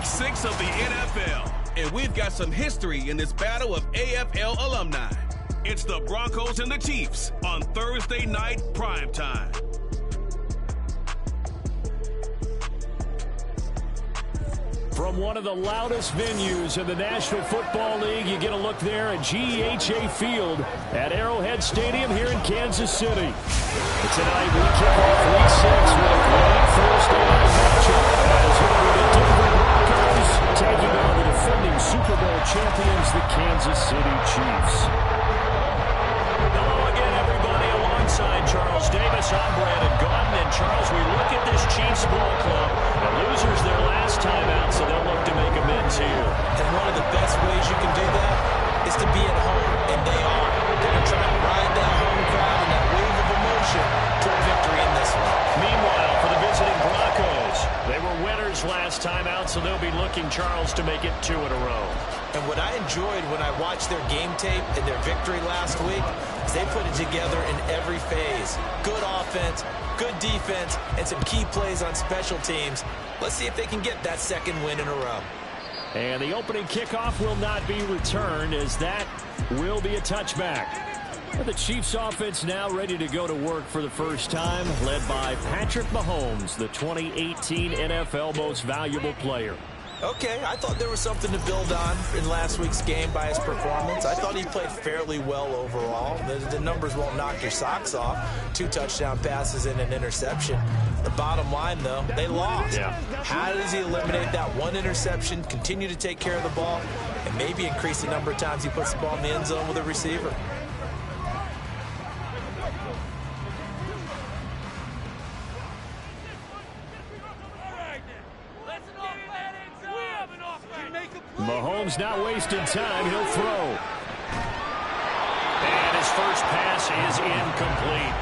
Week 6 of the NFL, and we've got some history in this battle of AFL alumni. It's the Broncos and the Chiefs on Thursday night primetime. From one of the loudest venues in the National Football League, you get a look there at GEHA Field at Arrowhead Stadium here in Kansas City. Tonight we kick off Week 6 with a great Thursday night matchup as the Denver Broncos taking on the defending Super Bowl champions, the Kansas City Chiefs. Hello again, everybody. Alongside Charles Davis, I'm Brandon Gaudin. And Charles, we look at this Chiefs ball club. The losers their last time out, so they'll look to make amends here. And one of the best ways you can do that is to be at home, and they are. They're going to try and ride that home crowd and that wave of emotion toward victory in this one. Meanwhile, for the visiting Broncos, they were winners last time out, so they'll be looking, Charles, to make it 2 in a row. And what I enjoyed when I watched their game tape and their victory last week is they put it together in every phase. Good offense, good defense, and some key plays on special teams. Let's see if they can get that second win in a row. And the opening kickoff will not be returned, as that will be a touchback. And the Chiefs offense now ready to go to work for the first time, led by Patrick Mahomes, the 2018 NFL Most Valuable Player. Okay, I thought there was something to build on in last week's game by his performance. I thought he played fairly well overall. The numbers won't knock your socks off. 2 touchdown passes and an interception. The bottom line, though, they lost. Yeah. How does he eliminate that one interception, continue to take care of the ball, and maybe increase the number of times he puts the ball in the end zone with a receiver? Mahomes not wasting time. He'll throw. And his first pass is incomplete.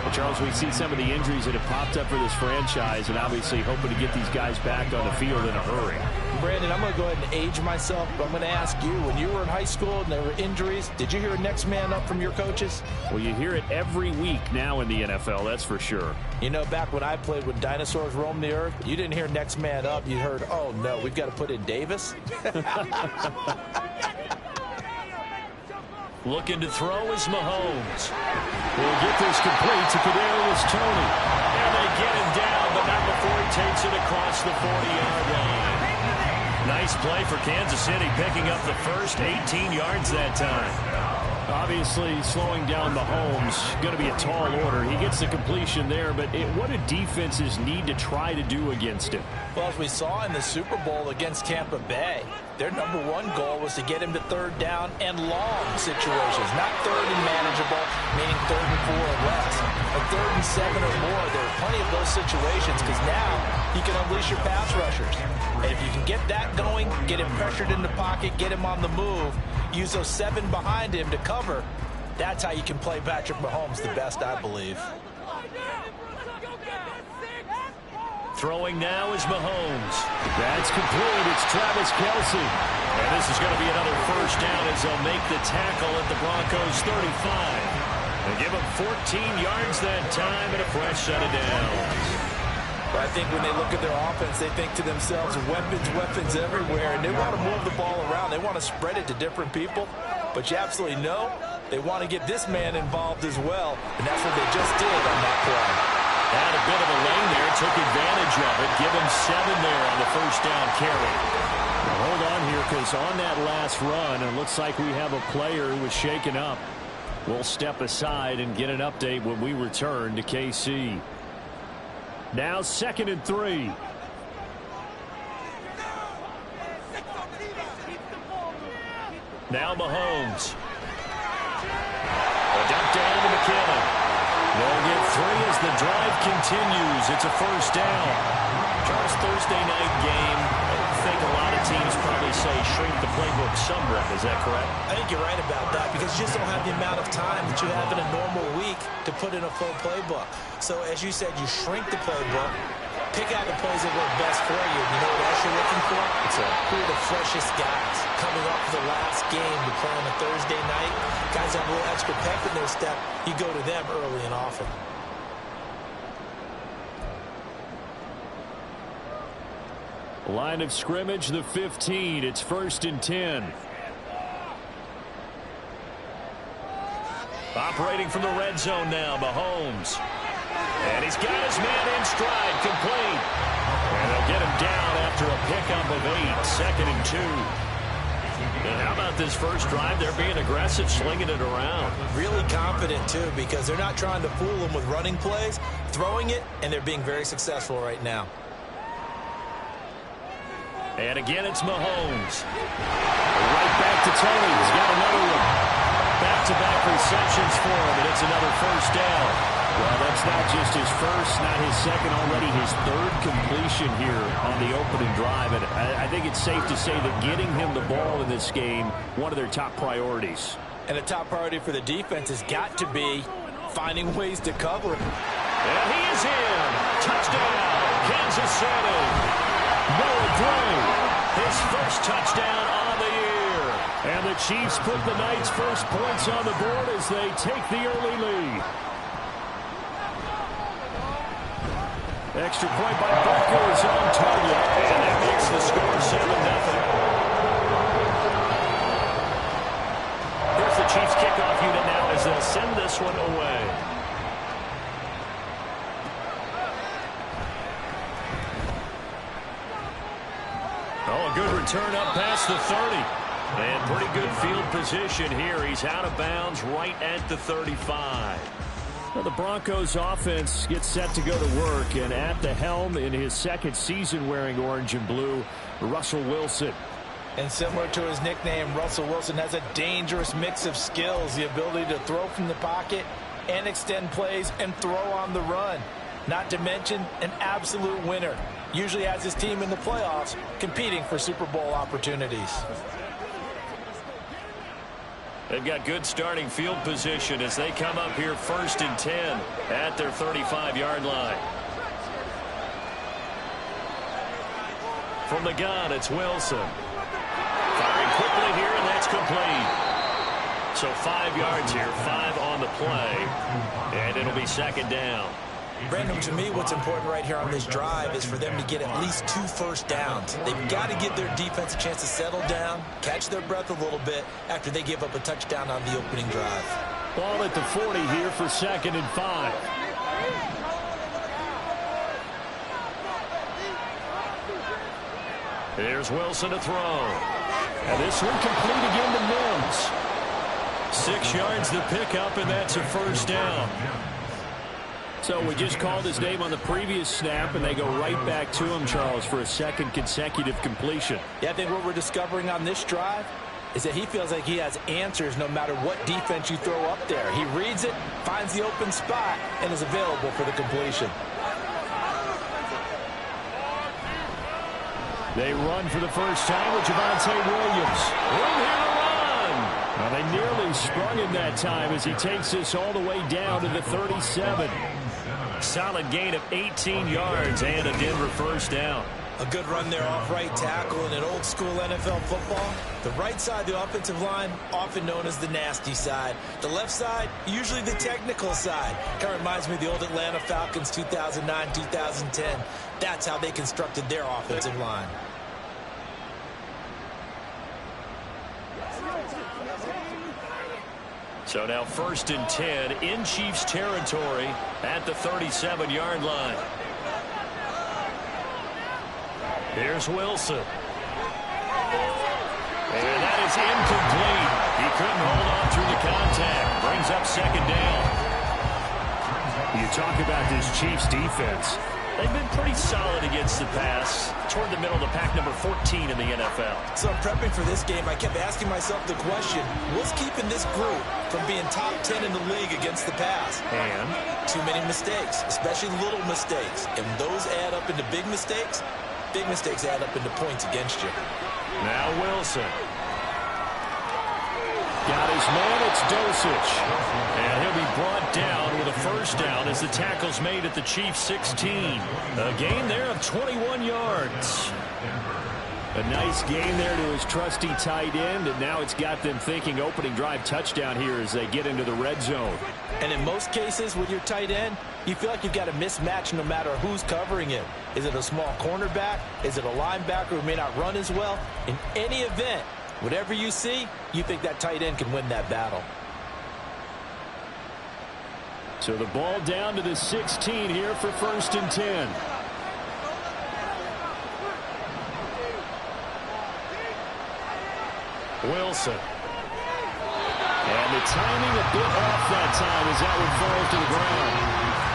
Well, Charles, we see some of the injuries that have popped up for this franchise, and obviously hoping to get these guys back on the field in a hurry. Brandon, I'm going to go ahead and age myself, but I'm going to ask you, when you were in high school and there were injuries, did you hear next man up from your coaches? Well, you hear it every week now in the NFL, that's for sure. You know, back when I played when dinosaurs roamed the earth, you didn't hear next man up. You heard, oh, no, we've got to put in Davis. Looking to throw is Mahomes. We'll get this complete to Kadarius Toney. And they get him down, but not before he takes it across the 40-yard line. Nice play for Kansas City, picking up the first 18 yards that time. Obviously, slowing down Mahomes, going to be a tall order. He gets the completion there, but what do defenses need to try to do against him? Well, as we saw in the Super Bowl against Tampa Bay, their number one goal was to get him to third down and long situations, not third and manageable, meaning 3rd and 4 or less. But 3rd and 7 or more, there are plenty of those situations because now you can unleash your pass rushers. And if you can get that going, get him pressured in the pocket, get him on the move, use those 7 behind him to cover, that's how you can play Patrick Mahomes the best, I believe. Throwing now is Mahomes. That's complete. It's Travis Kelce. And this is going to be another first down as they'll make the tackle at the Broncos 35. They give him 14 yards that time and a fresh set of downs. But I think when they look at their offense, they think to themselves, weapons everywhere, and they want to move the ball around. They want to spread it to different people. But you absolutely know they want to get this man involved as well, and that's what they just did on that play. Had a bit of a lane there, took advantage of it. Give him 7 there on the first down carry. Now hold on here, because on that last run, it looks like we have a player who was shaken up. We'll step aside and get an update when we return to KC. Now 2nd and 3. Now Mahomes. A dump down to McKinnon. They'll get 3 as the drive continues. It's a first down. Charles, Thursday night game. I think a lot of teams probably say shrink the playbook somewhat. Is that correct? I think you're right about that because you just don't have the amount of time that you have in a normal week to put in a full playbook. So as you said, you shrink the playbook, pick out the plays that work best for you. You know what else you're looking for? Who are the freshest guys coming off the last game to play on a Thursday night? Guys have a little extra pep in their step. You go to them early and often. Line of scrimmage, the 15. It's 1st and 10. Operating from the red zone now, Mahomes. And he's got his man in stride, complete. And they'll get him down after a pickup of 8, 2nd and 2. And how about this first drive? They're being aggressive, slinging it around. Really confident, too, because they're not trying to fool them with running plays, throwing it, and they're being very successful right now. And again, it's Mahomes. Right back to Tony. He's got another one. Back-to-back receptions for him, and it's another first down. Well, that's not just his first, not his second, already his 3rd completion here on the opening drive. And I think it's safe to say that getting him the ball in this game, one of their top priorities. And a top priority for the defense has got to be finding ways to cover. And he is in. Touchdown, Kansas City. Noah Gray, his first touchdown on the year. And the Chiefs put the Knights' first points on the board as they take the early lead. Extra point by Broncos on target. And that makes the score 7-0. Here's the Chiefs kickoff unit now as they'll send this one away. Oh, a good return up past the 30. And pretty good field position here. He's out of bounds right at the 35. Well, the Broncos offense gets set to go to work, and at the helm in his 2nd season wearing orange and blue, Russell Wilson. And similar to his nickname, Russell Wilson has a dangerous mix of skills, the ability to throw from the pocket and extend plays and throw on the run. Not to mention an absolute winner. Usually has his team in the playoffs competing for Super Bowl opportunities. They've got good starting field position as they come up here 1st and 10 at their 35-yard line. From the gun, it's Wilson. Firing quickly here, and that's complete. So 5 yards here, 5 on the play, and it'll be 2nd down. Brandon, to me, what's important right here on this drive is for them to get at least 2 first downs. They've got to give their defense a chance to settle down, catch their breath a little bit after they give up a touchdown on the opening drive. Ball at the 40 here for 2nd and 5. Here's Wilson to throw. And this one complete again to Mims. 6 yards the pickup, and that's a first down. So we just called his name on the previous snap, and they go right back to him, Charles, for a 2nd consecutive completion. Yeah, I think what we're discovering on this drive is that he feels like he has answers no matter what defense you throw up there. He reads it, finds the open spot, and is available for the completion. They run for the first time with Javonte Williams. Room here to run. Well, they nearly sprung him that time as he takes this all the way down to the 37. Solid gain of 18 yards and a Denver first down. A good run there off right tackle in an old-school NFL football. The right side of the offensive line, often known as the nasty side. The left side, usually the technical side. Kind of reminds me of the old Atlanta Falcons 2009, 2010. That's how they constructed their offensive line. So now 1st and 10 in Chiefs territory at the 37-yard line. Here's Wilson. And that is incomplete. He couldn't hold on through the contact. Brings up 2nd down. You talk about this Chiefs defense. They've been pretty solid against the pass. Toward the middle of the pack, number 14 in the NFL. So I'm prepping for this game. I kept asking myself the question, what's keeping this group from being top 10 in the league against the pass? And? Too many mistakes, especially little mistakes. And those add up into big mistakes. Big mistakes add up into points against you. Now Wilson. Got his man, it's Dosich. And he'll be brought down with a first down as the tackle's made at the Chiefs' 16. A gain there of 21 yards. A nice gain there to his trusty tight end, and now it's got them thinking opening drive touchdown here as they get into the red zone. And in most cases with your tight end, you feel like you've got a mismatch no matter who's covering him. Is it a small cornerback? Is it a linebacker who may not run as well? In any event, whatever you see, you think that tight end can win that battle. So the ball down to the 16 here for 1st and 10. Wilson. And the timing a bit off that time as that one falls to the ground.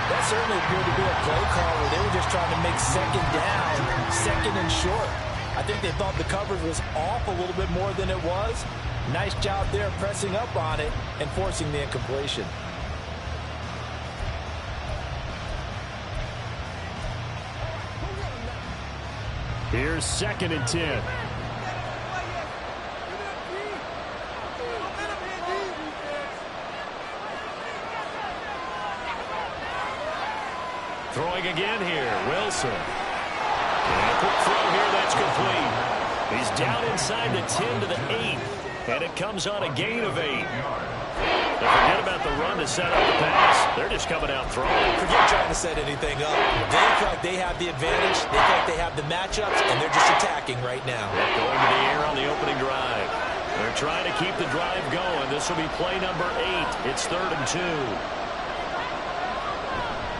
That certainly appeared to be a play call where they were just trying to make 2nd down, 2nd and short. I think they thought the coverage was off a little bit more than it was. Nice job there pressing up on it and forcing the incompletion. Here's 2nd and 10. Throwing again here, Wilson. And a quick throw here, that's complete. He's down inside the 10 to the 8, and it comes on a gain of 8. They forget about the run to set up the pass. They're just coming out throwing. Forget trying to set anything up. They feel like they have the advantage. They feel like they have the matchups, and they're just attacking right now. Going to the air on the opening drive. They're trying to keep the drive going. This will be play number 8. It's 3rd and 2.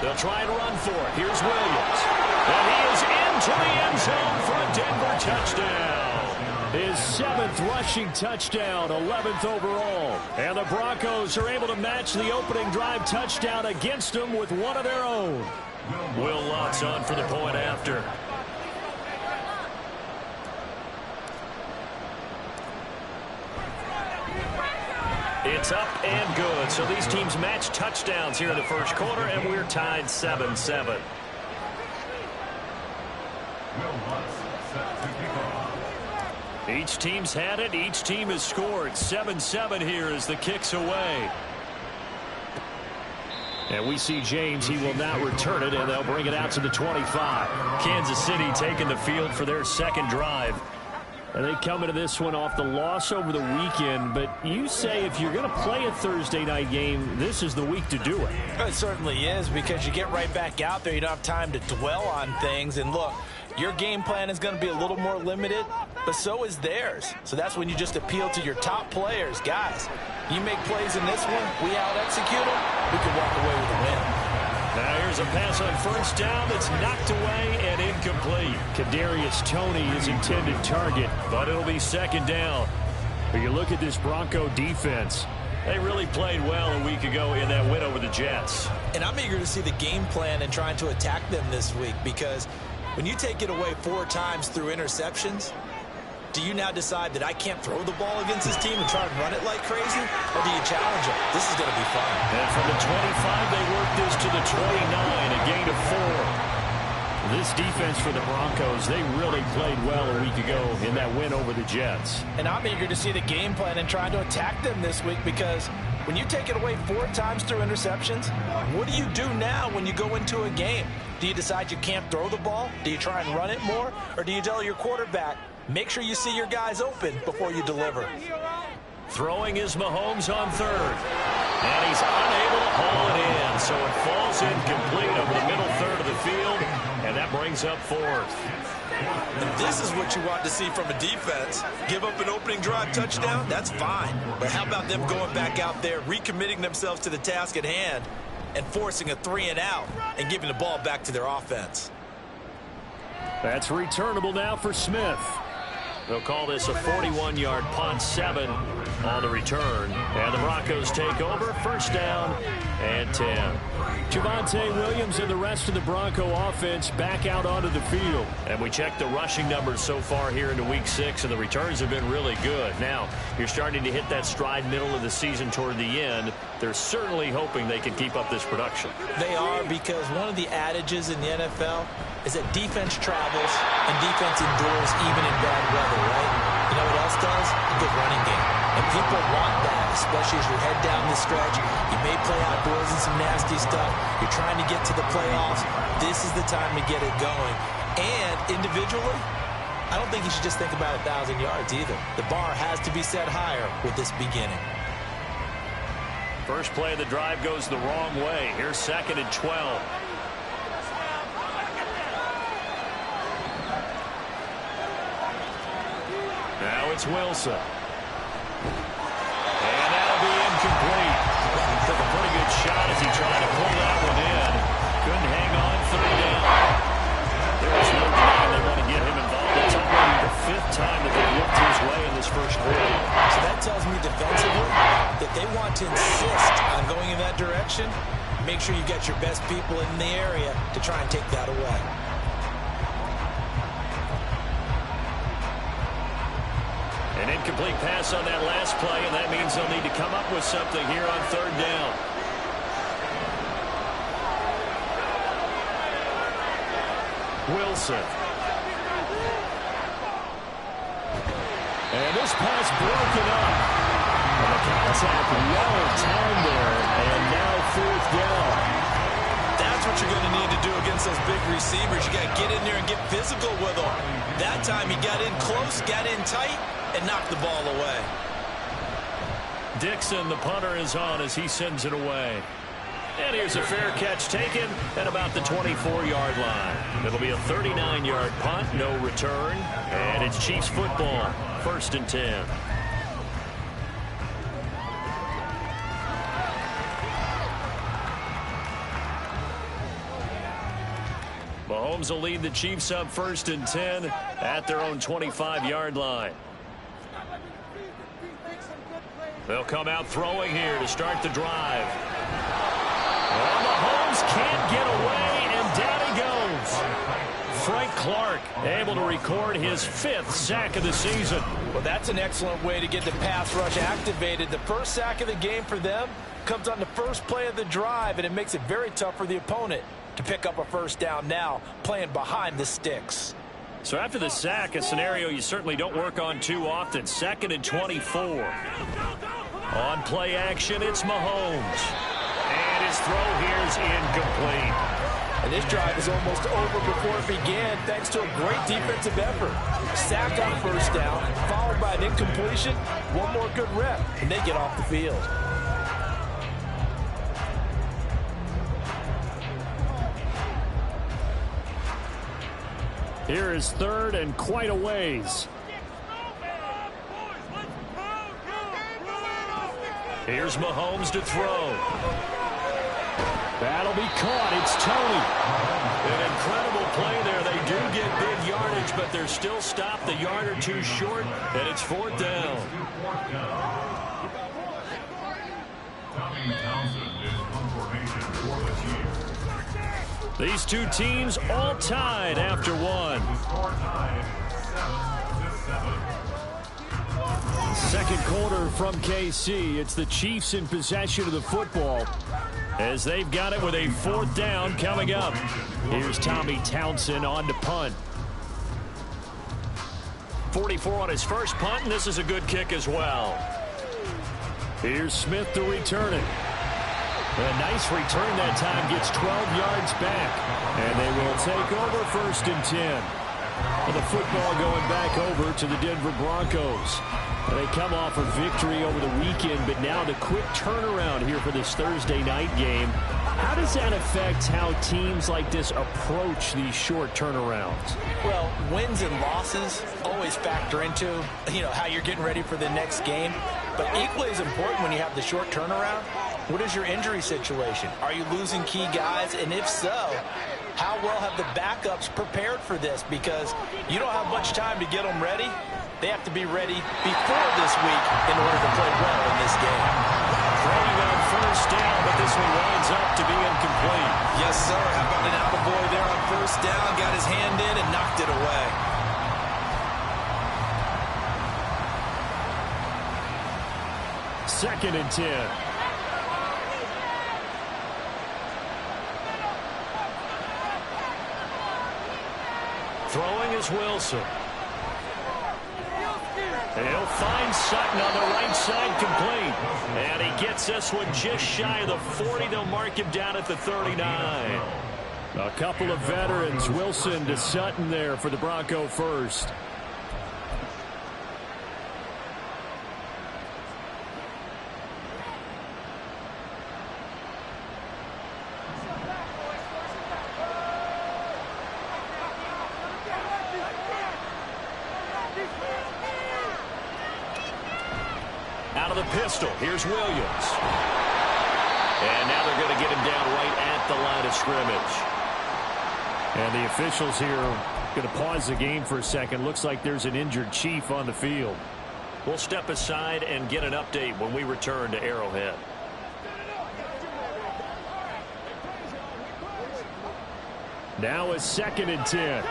They'll try and run for it. Here's Williams. And he is into the end zone for a Denver touchdown. His 7th rushing touchdown, 11th overall. And the Broncos are able to match the opening drive touchdown against them with one of their own. Will Lutz on for the point after. It's up and good. So these teams match touchdowns here in the first quarter, and we're tied 7-7. Each team's had it. Each team has scored. 7-7 here as the kick's away. And we see James. He will not return it, and they'll bring it out to the 25. Kansas City taking the field for their 2nd drive. And they come into this one off the loss over the weekend. But you say if you're going to play a Thursday night game, this is the week to do it. It certainly is, because you get right back out there. You don't have time to dwell on things. And look, your game plan is going to be a little more limited, but so is theirs. So that's when you just appeal to your top players. Guys, you make plays in this one, we out-execute them, we can walk away with a win. Now here's a pass on 1st down that's knocked away and incomplete. Kadarius Toney is intended target, but it'll be 2nd down. But you look at this Bronco defense. They really played well a week ago in that win over the Jets. And I'm eager to see the game plan and trying to attack them this week, because when you take it away 4 times through interceptions, do you now decide that I can't throw the ball against this team and try and run it like crazy? Or do you challenge them? This is going to be fun. And from the 25, they work this to the 29, a gain of 4. This defense for the Broncos, they really played well a week ago in that win over the Jets. And I'm eager to see the game plan and trying to attack them this week, because when you take it away 4 times through interceptions, what do you do now when you go into a game? Do you decide you can't throw the ball? Do you try and run it more? Or do you tell your quarterback, make sure you see your guys open before you deliver? Throwing is Mahomes on 3rd. And he's unable to haul it in. So it falls incomplete over the middle 3rd of the field. And that brings up 4th. And this is what you want to see from a defense. Give up an opening drive touchdown, that's fine. But how about them going back out there, recommitting themselves to the task at hand, and forcing a 3-and-out and giving the ball back to their offense? That's returnable now for Smith. They'll call this a 41-yard punt, 7 on the return. And the Broncos take over, 1st down and 10. Javonte Williams and the rest of the Bronco offense back out onto the field. And we check the rushing numbers so far here into Week 6, and the returns have been really good. Now, you're starting to hit that stride middle of the season toward the end. They're certainly hoping they can keep up this production. They are, because one of the adages in the NFL is that defense travels and defense endures even in bad weather, right? You know what else does? A good running game. And people want that, especially as you head down the stretch. You may play outdoors in some nasty stuff. You're trying to get to the playoffs. This is the time to get it going. And individually, I don't think he should just think about 1,000 yards either. The bar has to be set higher with this beginning. First play of the drive goes the wrong way. Here's 2nd and 12. Now it's Wilson. And that'll be incomplete. Took a pretty good shot as he tried to pull that one in. Couldn't hang on, 3rd down. There's no denying they want to get him involved. It's already the 5th time that they've looked his way in this first quarter. So that tells me defensively that they want to insist on going in that direction. Make sure you get your best people in the area to try and take that away. An incomplete pass on that last play, and that means they'll need to come up with something here on 3rd down. Wilson. And this pass broken up. And the contact well timed there, and now 4th down. That's what you're going to need to do against those big receivers. You got to get in there and get physical with them. That time he got in close, got in tight, and knocked the ball away. Dixon, the punter, is on as he sends it away. And here's a fair catch taken at about the 24-yard line. It'll be a 39-yard punt, no return. And it's Chiefs football, 1st and 10. Mahomes will lead the Chiefs up 1st and 10 at their own 25-yard line. They'll come out throwing here to start the drive. And Mahomes can't get away, and down he goes. Frank Clark able to record his 5th sack of the season. Well, that's an excellent way to get the pass rush activated. The first sack of the game for them comes on the first play of the drive, and it makes it very tough for the opponent to pick up a 1st down now, playing behind the sticks. So after the sack, a scenario you certainly don't work on too often. 2nd and 24. On play action, it's Mahomes. And his throw here is incomplete. And this drive is almost over before it began, thanks to a great defensive effort. Sack on 1st down, followed by an incompletion. One more good rep, and they get off the field. Here is 3rd and quite a ways. Here's Mahomes to throw. That'll be caught. It's Tony. An incredible play there. They do get big yardage, but they're still stopped a yard or two short, and it's 4th down. These two teams all tied after one. 2nd quarter from KC. It's the Chiefs in possession of the football as they've got it with a 4th down coming up. Here's Tommy Townsend on to punt. 44 on his first punt, and this is a good kick as well. Here's Smith to return it. A nice return that time, gets 12 yards back. And they will take over 1st and 10. And the football going back over to the Denver Broncos. They come off a victory over the weekend, but now the quick turnaround here for this Thursday night game. How does that affect how teams like this approach these short turnarounds? Well, wins and losses always factor into, how you're getting ready for the next game. But equally as important when you have the short turnaround, what is your injury situation? Are you losing key guys? And if so, how well have the backups prepared for this? Because you don't have much time to get them ready. They have to be ready before this week in order to play well in this game. Throwing on 1st down, but this one winds up to be incomplete. Yes, sir. How about an attaboy there on 1st down? Got his hand in and knocked it away. Second and 10. Throwing is Wilson. He'll find Sutton on the right side, complete. And he gets this one just shy of the 40. They'll mark him down at the 39. A couple of veterans, Wilson to Sutton there for the Bronco first. Out of the pistol, here's Williams. And now they're going to get him down right at the line of scrimmage. And the officials here going to pause the game for a second. Looks like there's an injured Chief on the field. We'll step aside and get an update when we return to Arrowhead. Now a 2nd and 10.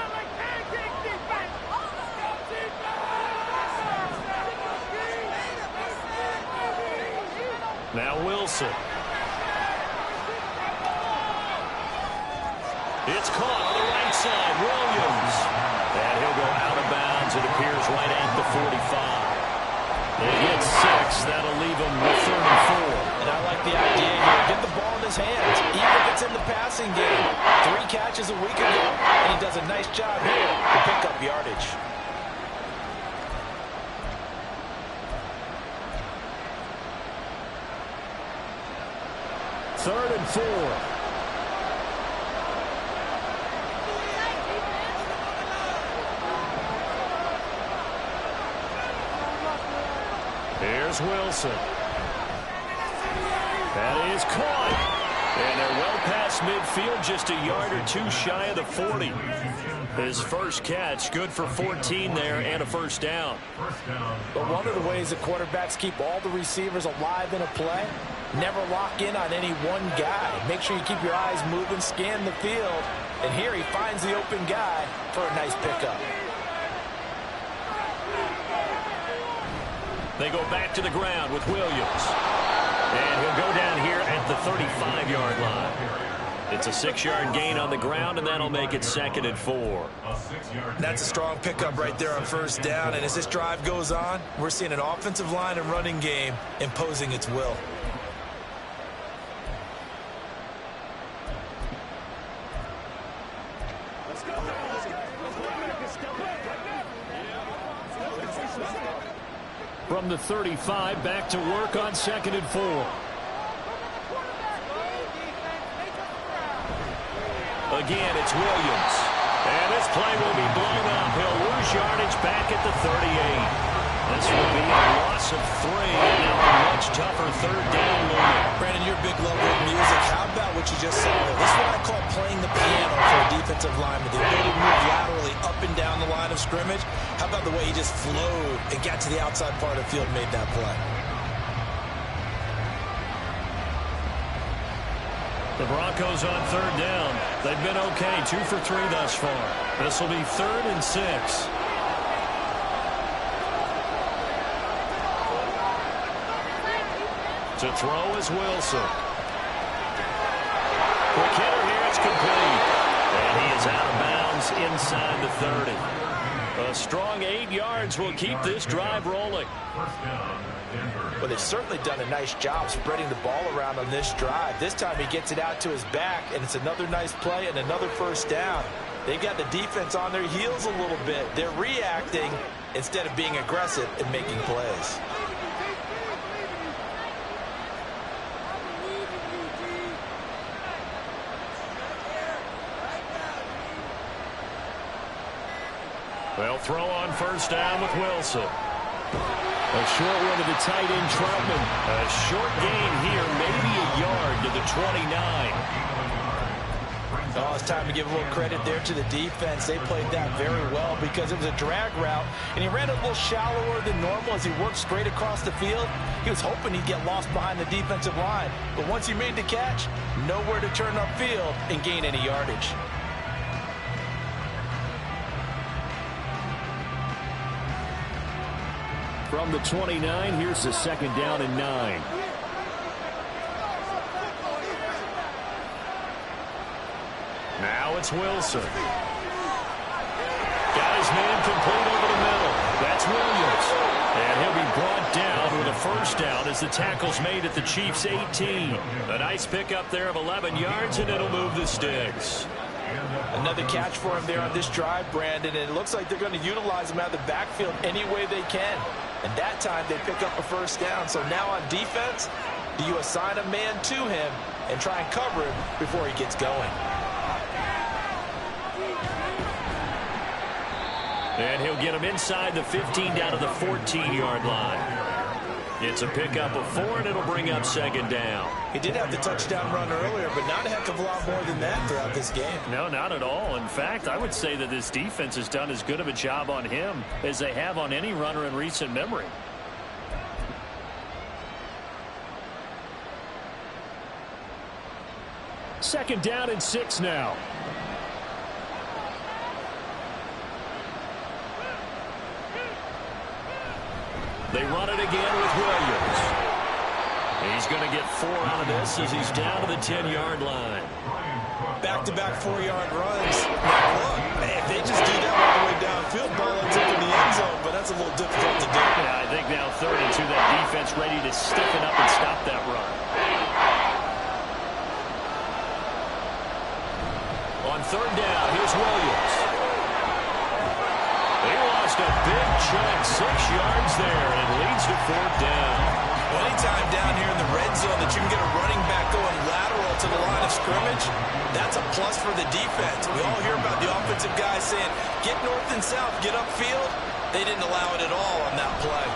Now Wilson. It's caught on the right side. Williams. And he'll go out of bounds. It appears right at the 45. They get 6. That'll leave him with 3rd and 4. And I like the idea here. Get the ball in his hands, even if it's in the passing game. 3 catches a week ago, and he does a nice job here to pick up yardage. Third and 4. Here's Wilson. That is caught. And they're well past midfield, just a yard or 2 shy of the 40. His first catch, good for 14 there and a first down. But one of the ways that quarterbacks keep all the receivers alive in a play, never lock in on any one guy. Make sure you keep your eyes moving, scan the field. And here he finds the open guy for a nice pickup. They go back to the ground with Williams. And he'll go down here at the 35-yard line. It's a 6-yard gain on the ground, and that'll make it 2nd and 4. That's a strong pickup right there on first down. And as this drive goes on, we're seeing an offensive line and running game imposing its will. From the 35, back to work on 2nd and 4. Again, it's Williams. And this play will be blown up. He'll lose yardage back at the 38. This will be a loss of 3, and now a much tougher 3rd down moment. Brandon, you're a big lover of music. How about what you just saw there? This is what I call playing the piano for a defensive lineman. The ability to move laterally up and down the line of scrimmage. How about the way he just flowed and got to the outside part of the field and made that play? The Broncos on 3rd down. They've been okay, 2 for 3 thus far. This will be 3rd and 6. To throw is Wilson. Quick hitter here, it's complete. And he is out of bounds inside the 30. A strong 8 yards will keep this drive rolling. Well, they've certainly done a nice job spreading the ball around on this drive. This time he gets it out to his back, and it's another nice play and another first down. They've got the defense on their heels a little bit. They're reacting instead of being aggressive and making plays. They'll throw on first down with Wilson. A short one to the tight end, Troutman. A short gain here, maybe a yard to the 29. Oh, it's time to give a little credit there to the defense. They played that very well because it was a drag route, and he ran a little shallower than normal as he worked straight across the field. He was hoping he'd get lost behind the defensive line, but once he made the catch, nowhere to turn upfield and gain any yardage. From the 29, here's the 2nd down and 9. Now it's Wilson. Got his man complete over the middle. That's Williams. And he'll be brought down with a first down as the tackle's made at the Chiefs' 18. A nice pickup there of 11 yards, and it'll move the sticks. Another catch for him there on this drive, Brandon, and it looks like they're going to utilize him out of the backfield any way they can. And that time they pick up a first down. So now on defense, do you assign a man to him and try and cover him before he gets going? And he'll get him inside the 15 down to the 14-yard line. It's a pickup of 4, and it'll bring up second down. He did have the touchdown run earlier, but not a heck of a lot more than that throughout this game. No, not at all. In fact, I would say that this defense has done as good of a job on him as they have on any runner in recent memory. Second down and 6 now. They run it again with Williams. He's going to get 4 out of this as he's down to the 10-yard line. Back-to-back 4-yard runs. Now, look, if they just do that all the way downfield, ball ends up in the end zone, but that's a little difficult to do. Yeah, I think now 3rd and 2, that defense ready to stiffen up and stop that run. On 3rd down, here's Williams. They lost a big chunk, 6 yards there, and it leads to 4th down. Well, anytime down here in the red zone that you can get a running back going lateral to the line of scrimmage, that's a plus for the defense. We all hear about the offensive guys saying, get north and south, get upfield. They didn't allow it at all on that play.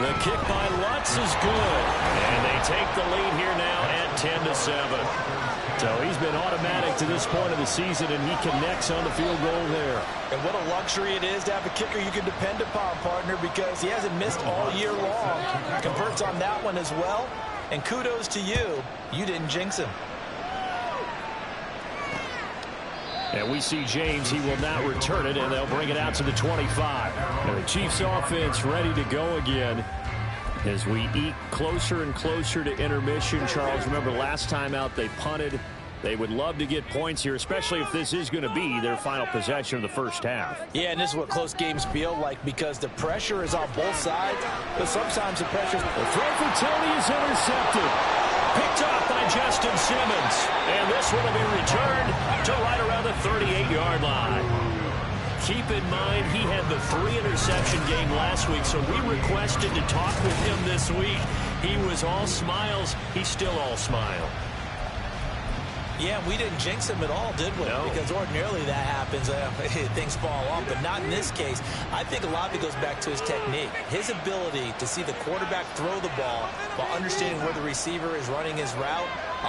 The kick by Lutz is good, and they take the lead here now at 10-7. So he's been automatic to this point of the season, and he connects on the field goal there. And what a luxury it is to have a kicker you can depend upon, partner, because he hasn't missed all year long. Converts on that one as well. And kudos to you. You didn't jinx him. And we see James. He will not return it, and they'll bring it out to the 25. And the Chiefs offense ready to go again. As we eke closer and closer to intermission. Charles, remember last time out they punted. They would love to get points here, especially if this is going to be their final possession of the first half. Yeah, and this is what close games feel like because the pressure is on both sides, but sometimes the pressure... The throw for Tony is intercepted. Picked off by Justin Simmons. And this one will be returned to right around the 38-yard line. Keep in mind, he had the 3-interception game last week, so we requested to talk with him this week. He was all smiles. He's still all smile. Yeah, we didn't jinx him at all, did we? No. Because ordinarily that happens. Things fall off, but not in this case. I think a lot of it goes back to his technique. His ability to see the quarterback throw the ball while understanding where the receiver is running his route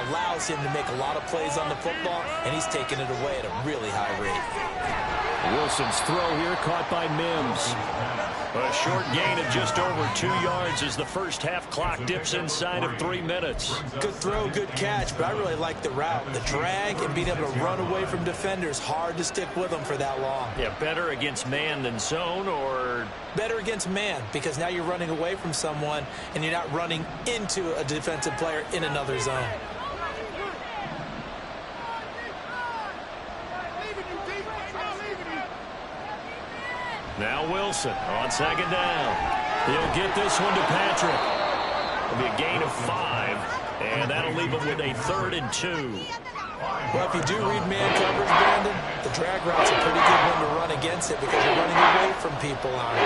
allows him to make a lot of plays on the football, and he's taking it away at a really high rate. Wilson's throw here caught by Mims. A short gain of just over 2 yards as the first half clock dips inside of 3 minutes. Good throw, good catch, but I really like the route. The drag and being able to run away from defenders, hard to stick with them for that long. Yeah, better against man than zone, or... Better against man, because now you're running away from someone and you're not running into a defensive player in another zone. Now Wilson on second down. He'll get this one to Patrick. It'll be a gain of 5, and that'll leave him with a 3rd and 2. Well, if you do read man coverage, Brandon, the drag route's a pretty good one to run against it because you're running away from people on it.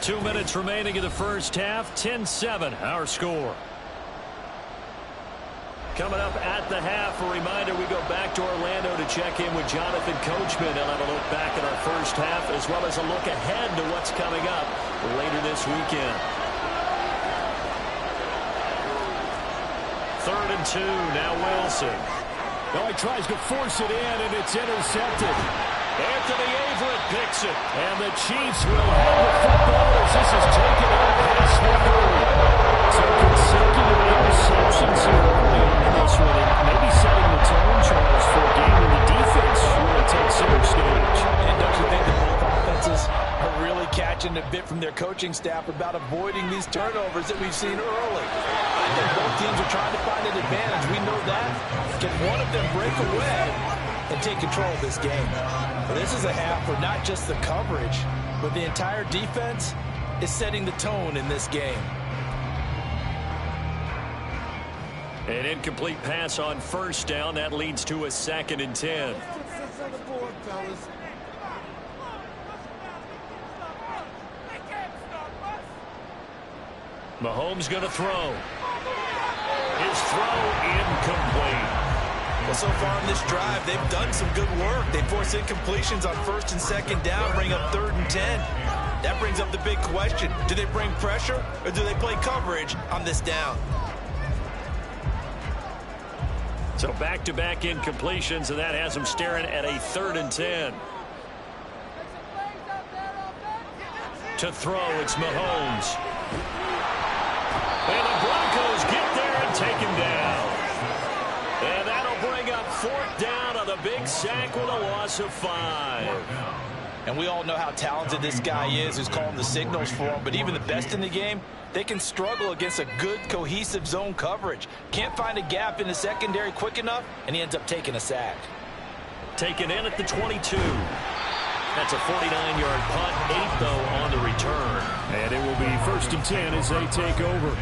Two minutes remaining in the first half. 10-7, our score. Coming up at the half, a reminder, we go back to Orlando to check in with Jonathan Coachman. He'll have a look back at our first half as well as a look ahead to what's coming up later this weekend. 3rd and 2, now Wilson. Oh, he tries to force it in, and it's intercepted. Anthony Averett picks it. And the Chiefs will have the football as this is taken out past the 30. So consecutive interceptions here early in this one, and maybe setting the tone, Charles, for a game where the defense really takes center stage. And don't you think that both offenses are really catching a bit from their coaching staff about avoiding these turnovers that we've seen early? And both teams are trying to find an advantage. We know that. Can one of them break away and take control of this game? Well, this is a half where not just the coverage, but the entire defense is setting the tone in this game. An incomplete pass on first down. That leads to a 2nd and 10. Mahomes going to throw. His throw incomplete. Well, so far in this drive, they've done some good work. They force incompletions on 1st and 2nd down, bring up 3rd and 10. That brings up the big question. Do they bring pressure or do they play coverage on this down? So back-to-back incompletions, and that has them staring at a 3rd and 10. To throw, it's Mahomes. And the Broncos get there and take him down. And that'll bring up 4th down on the big sack with a loss of 5. And we all know how talented this guy is who's calling the signals for him. But even the best in the game, they can struggle against a good, cohesive zone coverage. Can't find a gap in the secondary quick enough, and he ends up taking a sack. Taken in at the 22. That's a 49-yard punt, 8, though, on the return. And it will be 1st and 10 as they take over.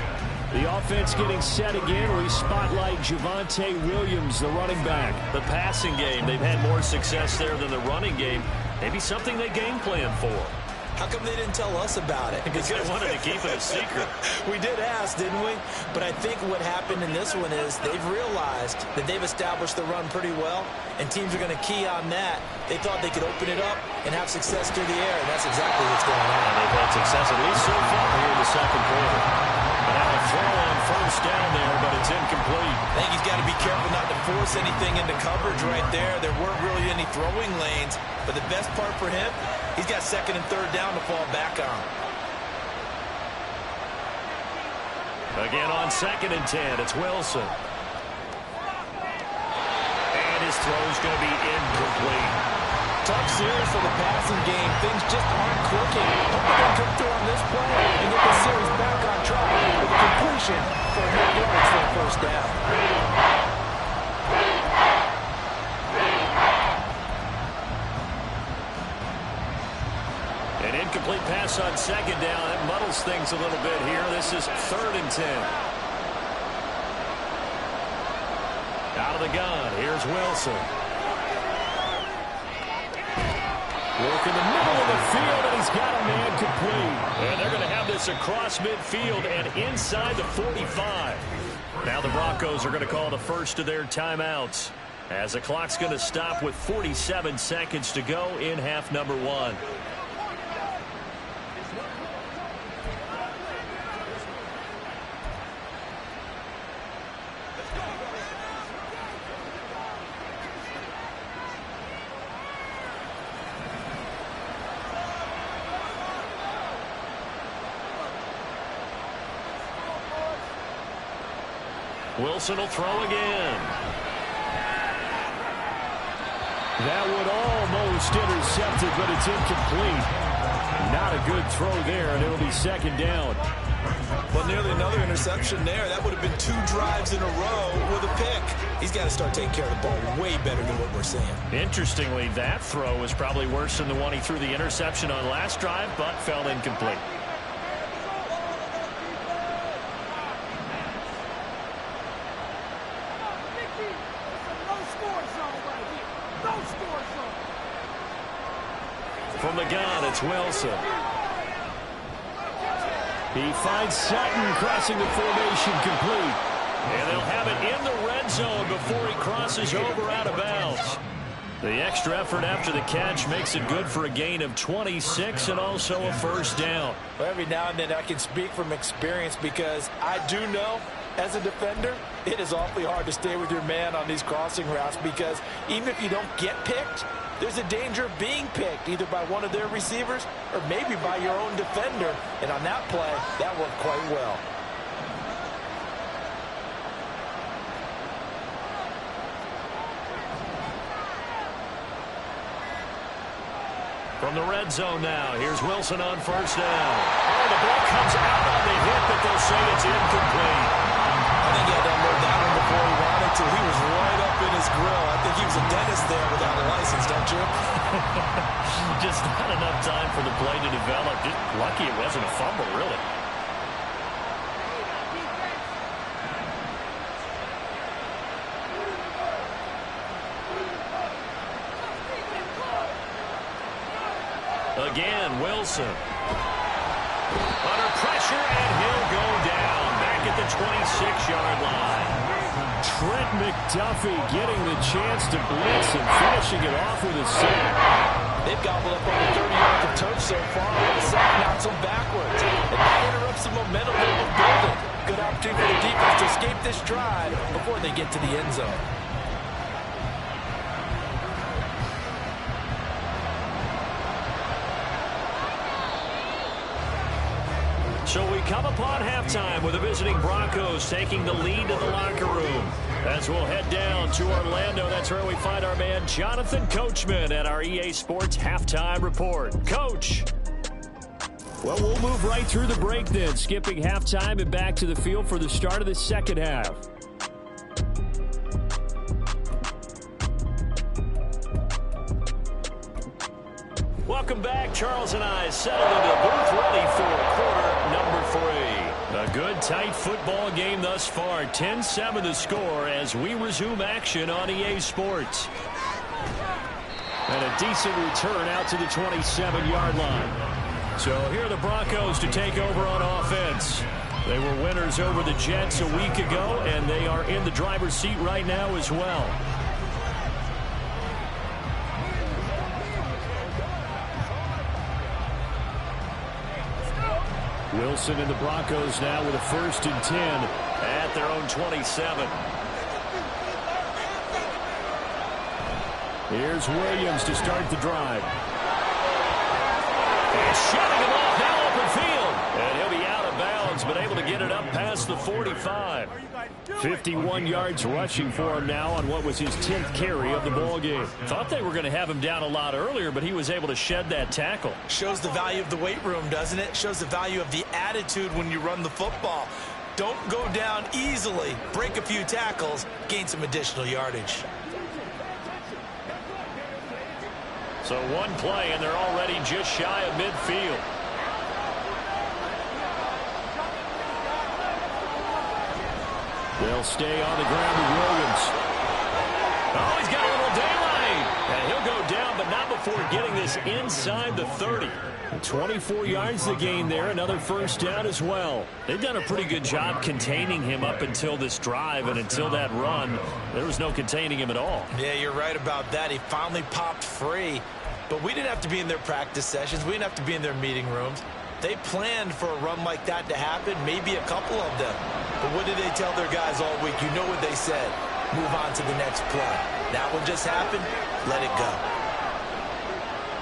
The offense getting set again. We spotlight Javonte Williams, the running back. The passing game, they've had more success there than the running game. Maybe something they game plan for. How come they didn't tell us about it? Because they wanted to keep it a secret. We did ask, didn't we? But I think what happened in this one is they've realized that they've established the run pretty well, and teams are going to key on that. They thought they could open it up and have success through the air, and that's exactly what's going on. And they've had success at least so far here in the 2nd quarter. And now a throw on 1st down there, but it's incomplete. I think he's got to be careful not to force anything into coverage right there. There weren't really any throwing lanes, but the best part for him, he's got 2nd and 3rd down to fall back on. Again on 2nd and 10, it's Wilson. And his throw's going to be incomplete. Tough series for the passing game. Things just aren't clicking. Hope they can come through on this play and get the series back on track with a completion for 8 yards for a 1st down. An incomplete pass on 2nd down. That muddles things a little bit here. This is 3rd and 10. Out of the gun. Here's Wilson. Work in the middle of the field, and he's got a man complete. And they're going to have this across midfield and inside the 45. Now the Broncos are going to call the first of their timeouts, as the clock's going to stop with 47 seconds to go in half number 1. Wilson will throw again. That would almost intercept it, but it's incomplete. Not a good throw there, and it'll be 2nd down. Well, nearly another interception there. That would have been 2 drives in a row with a pick. He's got to start taking care of the ball way better than what we're seeing. Interestingly, that throw was probably worse than the one he threw the interception on last drive, but fell incomplete. From the gun, it's Wilson. He finds Sutton crossing the formation complete. And they'll have it in the red zone before he crosses over out of bounds. The extra effort after the catch makes it good for a gain of 26 and also a 1st down. Well, every now and then I can speak from experience because I do know as a defender, it is awfully hard to stay with your man on these crossing routes because even if you don't get picked, there's a danger of being picked either by one of their receivers or maybe by your own defender. And on that play, that worked quite well. From the red zone now, here's Wilson on 1st down. Oh, the ball comes out on the hit, but they'll say it's incomplete. I think he had to unload that one before he wanted to. He was right up in his grill. I think he was a dentist there without a license, don't you? Just not enough time for the play to develop. Just lucky it wasn't a fumble, really. Again, Wilson. Under pressure, and he'll go down. Back at the the 26-yard line. Trent McDuffie getting the chance to blitz and finishing it off with a sack. They've gobbled up over 30 yards of turf so far. The sack knocks them backwards. And that interrupts the momentum they were building. Good opportunity for the defense to escape this drive before they get to the end zone. So we come upon halftime with the visiting Broncos taking the lead in the locker room. As we'll head down to Orlando, that's where we find our man Jonathan Coachman at our EA Sports Halftime Report. Coach. Well, we'll move right through the break then, skipping halftime and back to the field for the start of the second half. Welcome back. Charles and I settled into the booth ready for quarter number 3. A good, tight football game thus far. 10-7 the score as we resume action on EA Sports. And a decent return out to the 27-yard line. So here are the Broncos to take over on offense. They were winners over the Jets a week ago, and they are in the driver's seat right now as well. Wilson and the Broncos now with a 1st and 10 at their own 27. Here's Williams to start the drive. And shutting him off now open field. And he'll be out of bounds, but able to get it up past the 45. 51 yards rushing for him now on what was his 10th carry of the ball game. Thought they were going to have him down a lot earlier, but he was able to shed that tackle. Shows the value of the weight room, doesn't it? Shows the value of the attitude when you run the football. Don't go down easily. Break a few tackles. Gain some additional yardage. So one play, and they're already just shy of midfield. They'll stay on the ground with Williams. Oh, he's got a little daylight. And he'll go down, but not before getting this inside the 30. 24 yards to gain there. Another 1st down as well. They've done a pretty good job containing him up until this drive, and until that run, there was no containing him at all. Yeah, you're right about that. He finally popped free. But we didn't have to be in their practice sessions. We didn't have to be in their meeting rooms. They planned for a run like that to happen, maybe a couple of them. But what did they tell their guys all week? You know what they said. Move on to the next play. That one just happened. Let it go.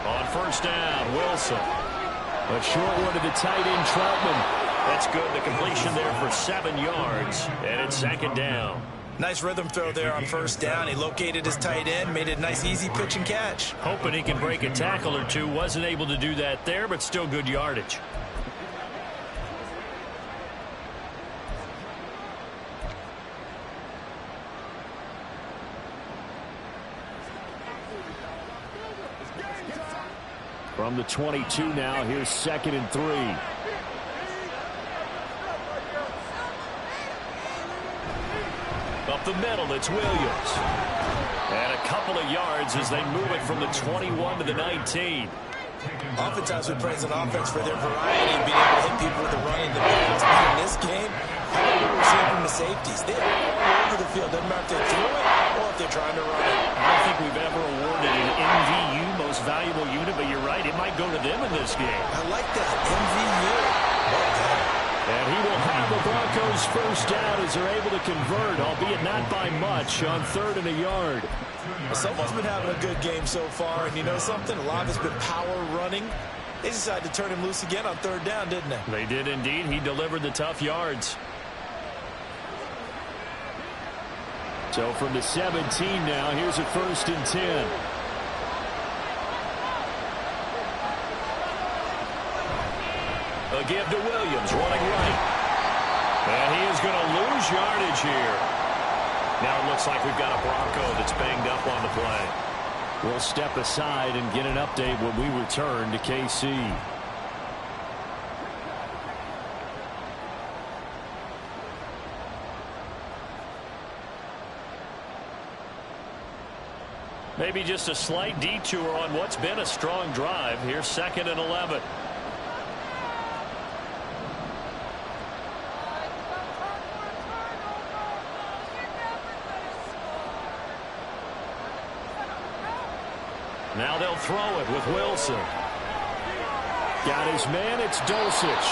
On 1st down, Wilson. A short one to the tight end, Troutman. That's good. The completion there for 7 yards. And it's 2nd down. Nice rhythm throw there on 1st down. He located his tight end, made it a nice, easy pitch and catch. Hoping he can break a tackle or two. Wasn't able to do that there, but still good yardage. From the 22 now, here's 2nd and 3. Up the middle, it's Williams. And a couple of yards as they move it from the 21 to the 19. Oftentimes we praise an offense for their variety, being able to hit people with the run and the pass. But in this game, how about what we're seeing from the safeties? They're all over the field. Doesn't matter if they're through it or if they're trying to run it. I don't think we've ever awarded an MVU, most valuable unit, but you're right, it might go to them in this game. I like that, MVU. Well done. And he will have the Broncos 1st down as they're able to convert, albeit not by much, on 3rd and a yard. Well, someone's been having a good game so far, and you know something? A lot of it's been power running. They decided to turn him loose again on 3rd down, didn't they? They did indeed. He delivered the tough yards. So from the 17 now, here's a 1st and 10. A give to Williams, running right. And he is going to lose yardage here. Now it looks like we've got a Bronco that's banged up on the play. We'll step aside and get an update when we return to KC. Maybe just a slight detour on what's been a strong drive. Here's 2nd and 11. Now they'll throw it with Wilson. Got his man, it's Dulcich.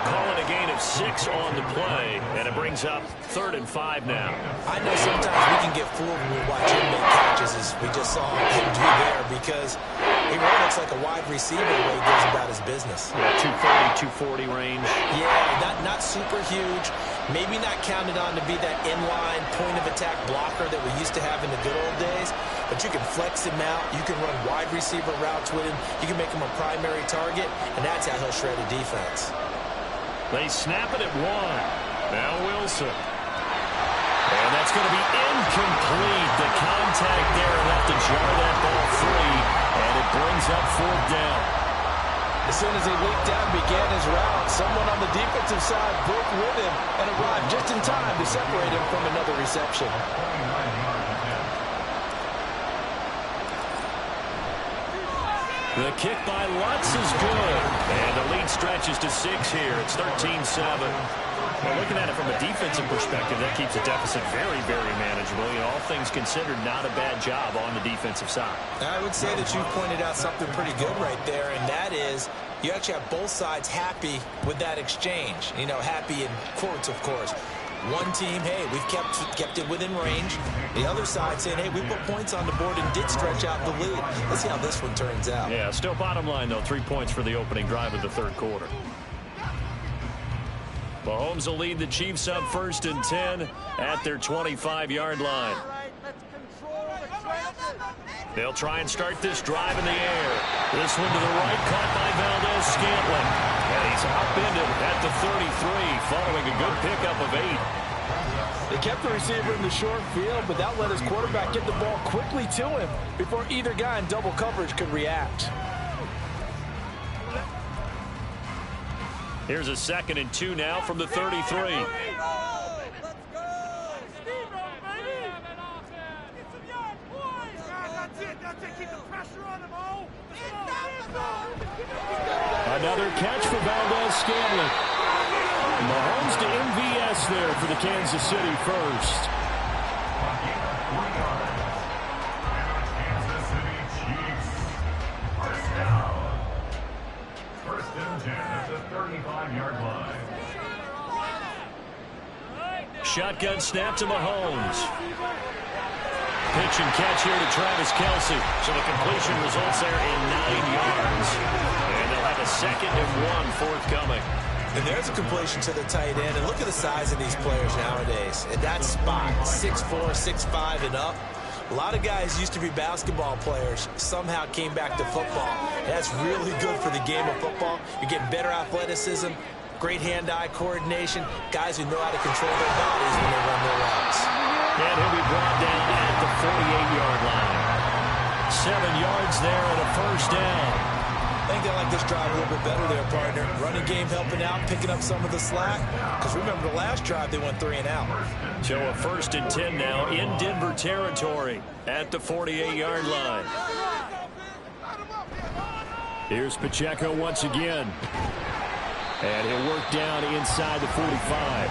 Calling a gain of 6 on the play, and it brings up 3rd and 5 now. I know sometimes we can get fooled when we watch him make catches, as we just saw him do there, because he really looks like a wide receiver the way he goes about his business. Yeah, 230, 240 range. Yeah, not super huge. Maybe not counted on to be that inline point-of-attack blocker that we used to have in the good old days, but you can flex him out. You can run wide receiver routes with him. You can make him a primary target, and that's how he'll shred a defense. They snap it at 1. Now Wilson. And that's going to be incomplete. The contact there enough to jar that ball free, and it brings up 4th down. As soon as he leaped out and began his route, someone on the defensive side broke with him and arrived just in time to separate him from another reception. The kick by Lutz is good. And the lead stretches to 6 here. It's 13-7. Well, looking at it from a defensive perspective, that keeps the deficit very, very manageable. You know, all things considered, not a bad job on the defensive side. I would say that you pointed out something pretty good right there, and that is you actually have both sides happy with that exchange. You know, happy in quotes, of course. One team, hey, we've kept it within range. The other side saying, hey, we put points on the board and did stretch out the lead. Let's see how this one turns out. Yeah, still bottom line, though, 3 points for the opening drive of the 3rd quarter. Mahomes will lead the Chiefs up 1st and 10 at their 25-yard line. They'll try and start this drive in the air. This one to the right, caught by Valdez-Scantling. And he's upended at the 33, following a good pickup of 8. They kept the receiver in the short field, but that let his quarterback get the ball quickly to him before either guy in double coverage could react. Here's a 2nd and 2 now from the 33. Another catch for Valdez-Scantling. Mahomes to MVS there for the Kansas City first. First and 10 at the 35-yard line. Shotgun snap to Mahomes. Pitch and catch here to Travis Kelce. So the completion results there in 9 yards. And they'll have a 2nd and 1 forthcoming. And there's a completion to the tight end. And look at the size of these players nowadays. At that spot, 6'4", 6'5", and up. A lot of guys used to be basketball players, somehow came back to football. That's really good for the game of football. You're getting better athleticism, great hand-eye coordination, guys who know how to control their bodies when they run their routes. And he'll be brought down at the 48-yard line. 7 yards there and a 1st down. I think they like this drive a little bit better there, partner. Running game helping out, picking up some of the slack. Because remember, the last drive, they went 3 and out. So a 1st and 10 now in Denver territory at the 48-yard line. Here's Pacheco once again. And he'll work down inside the 45.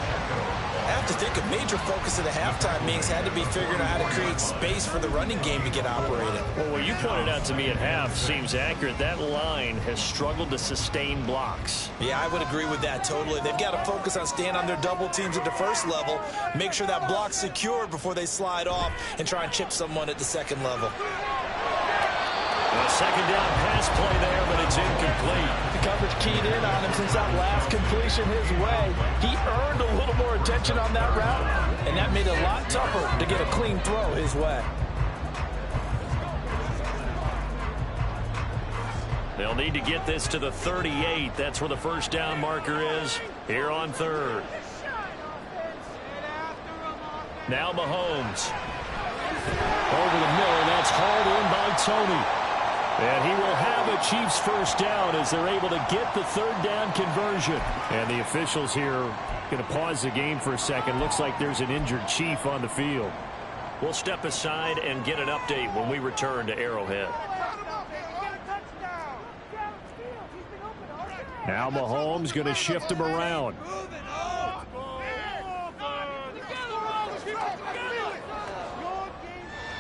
I have to think a major focus of the halftime meetings had to be figuring out how to create space for the running game to get operated. Well, what you pointed out to me at half seems accurate. That line has struggled to sustain blocks. Yeah, I would agree with that totally. They've got to focus on staying on their double teams at the first level, make sure that block's secured before they slide off and try and chip someone at the second level. A 2nd down pass play there, but it's incomplete. The coverage keyed in on him since that last completion his way. He earned a little more attention on that route, and that made it a lot tougher to get a clean throw his way. They'll need to get this to the 38. That's where the 1st down marker is here on 3rd. Now Mahomes. Over the middle, that's hauled in by Tony. And he will have a Chiefs 1st down as they're able to get the 3rd down conversion. And the officials here going to pause the game for a second. Looks like there's an injured Chief on the field. We'll step aside and get an update when we return to Arrowhead. Now Mahomes going to shift him around.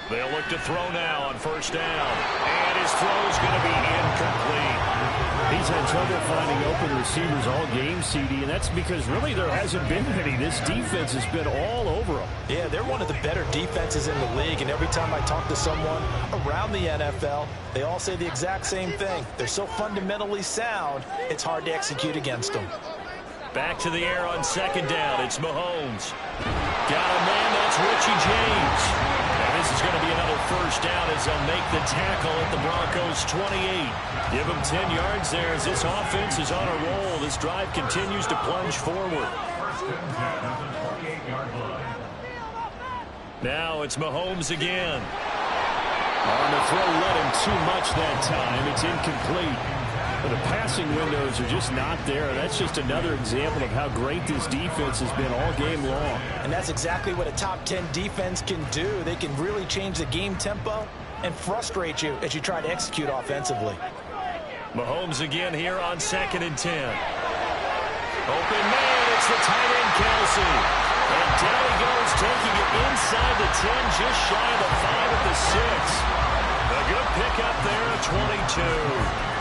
They'll look to throw now on first down. And his throw's going to be incomplete. He's had trouble finding open receivers all game, CD, and that's because really there hasn't been any. This defense has been all over him. Yeah, they're one of the better defenses in the league, and every time I talk to someone around the NFL, they all say the exact same thing. They're so fundamentally sound, it's hard to execute against them. Back to the air on second down. It's Mahomes. Got a man, that's Richie James. And this is going to be another first down as they'll make the tackle at the Broncos 28. Give them 10 yards there as this offense is on a roll. This drive continues to plunge forward. Now it's Mahomes again. On the throw, let him too much that time. It's incomplete. But the passing windows are just not there. That's just another example of how great this defense has been all game long. And that's exactly what a top 10 defense can do. They can really change the game tempo and frustrate you as you try to execute offensively. Mahomes again here on 2nd and 10. Open man, it's the tight end Kelsey. And down he goes, taking it inside the 10, just shy of the 5 at the 6. A good pickup there at 22.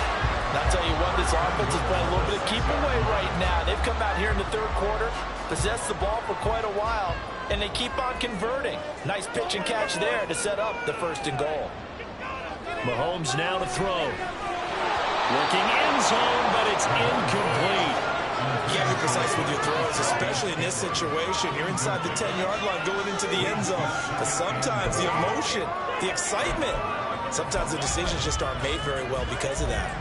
I'll tell you what, this offense is playing a little bit of keep away right now. They've come out here in the third quarter, possessed the ball for quite a while, and they keep on converting. Nice pitch and catch there to set up the 1st and goal. Mahomes now to throw. Looking end zone, but it's incomplete. You can't be precise with your throws, especially in this situation. You're inside the 10-yard line going into the end zone. But sometimes the emotion, the excitement, sometimes the decisions just aren't made very well because of that.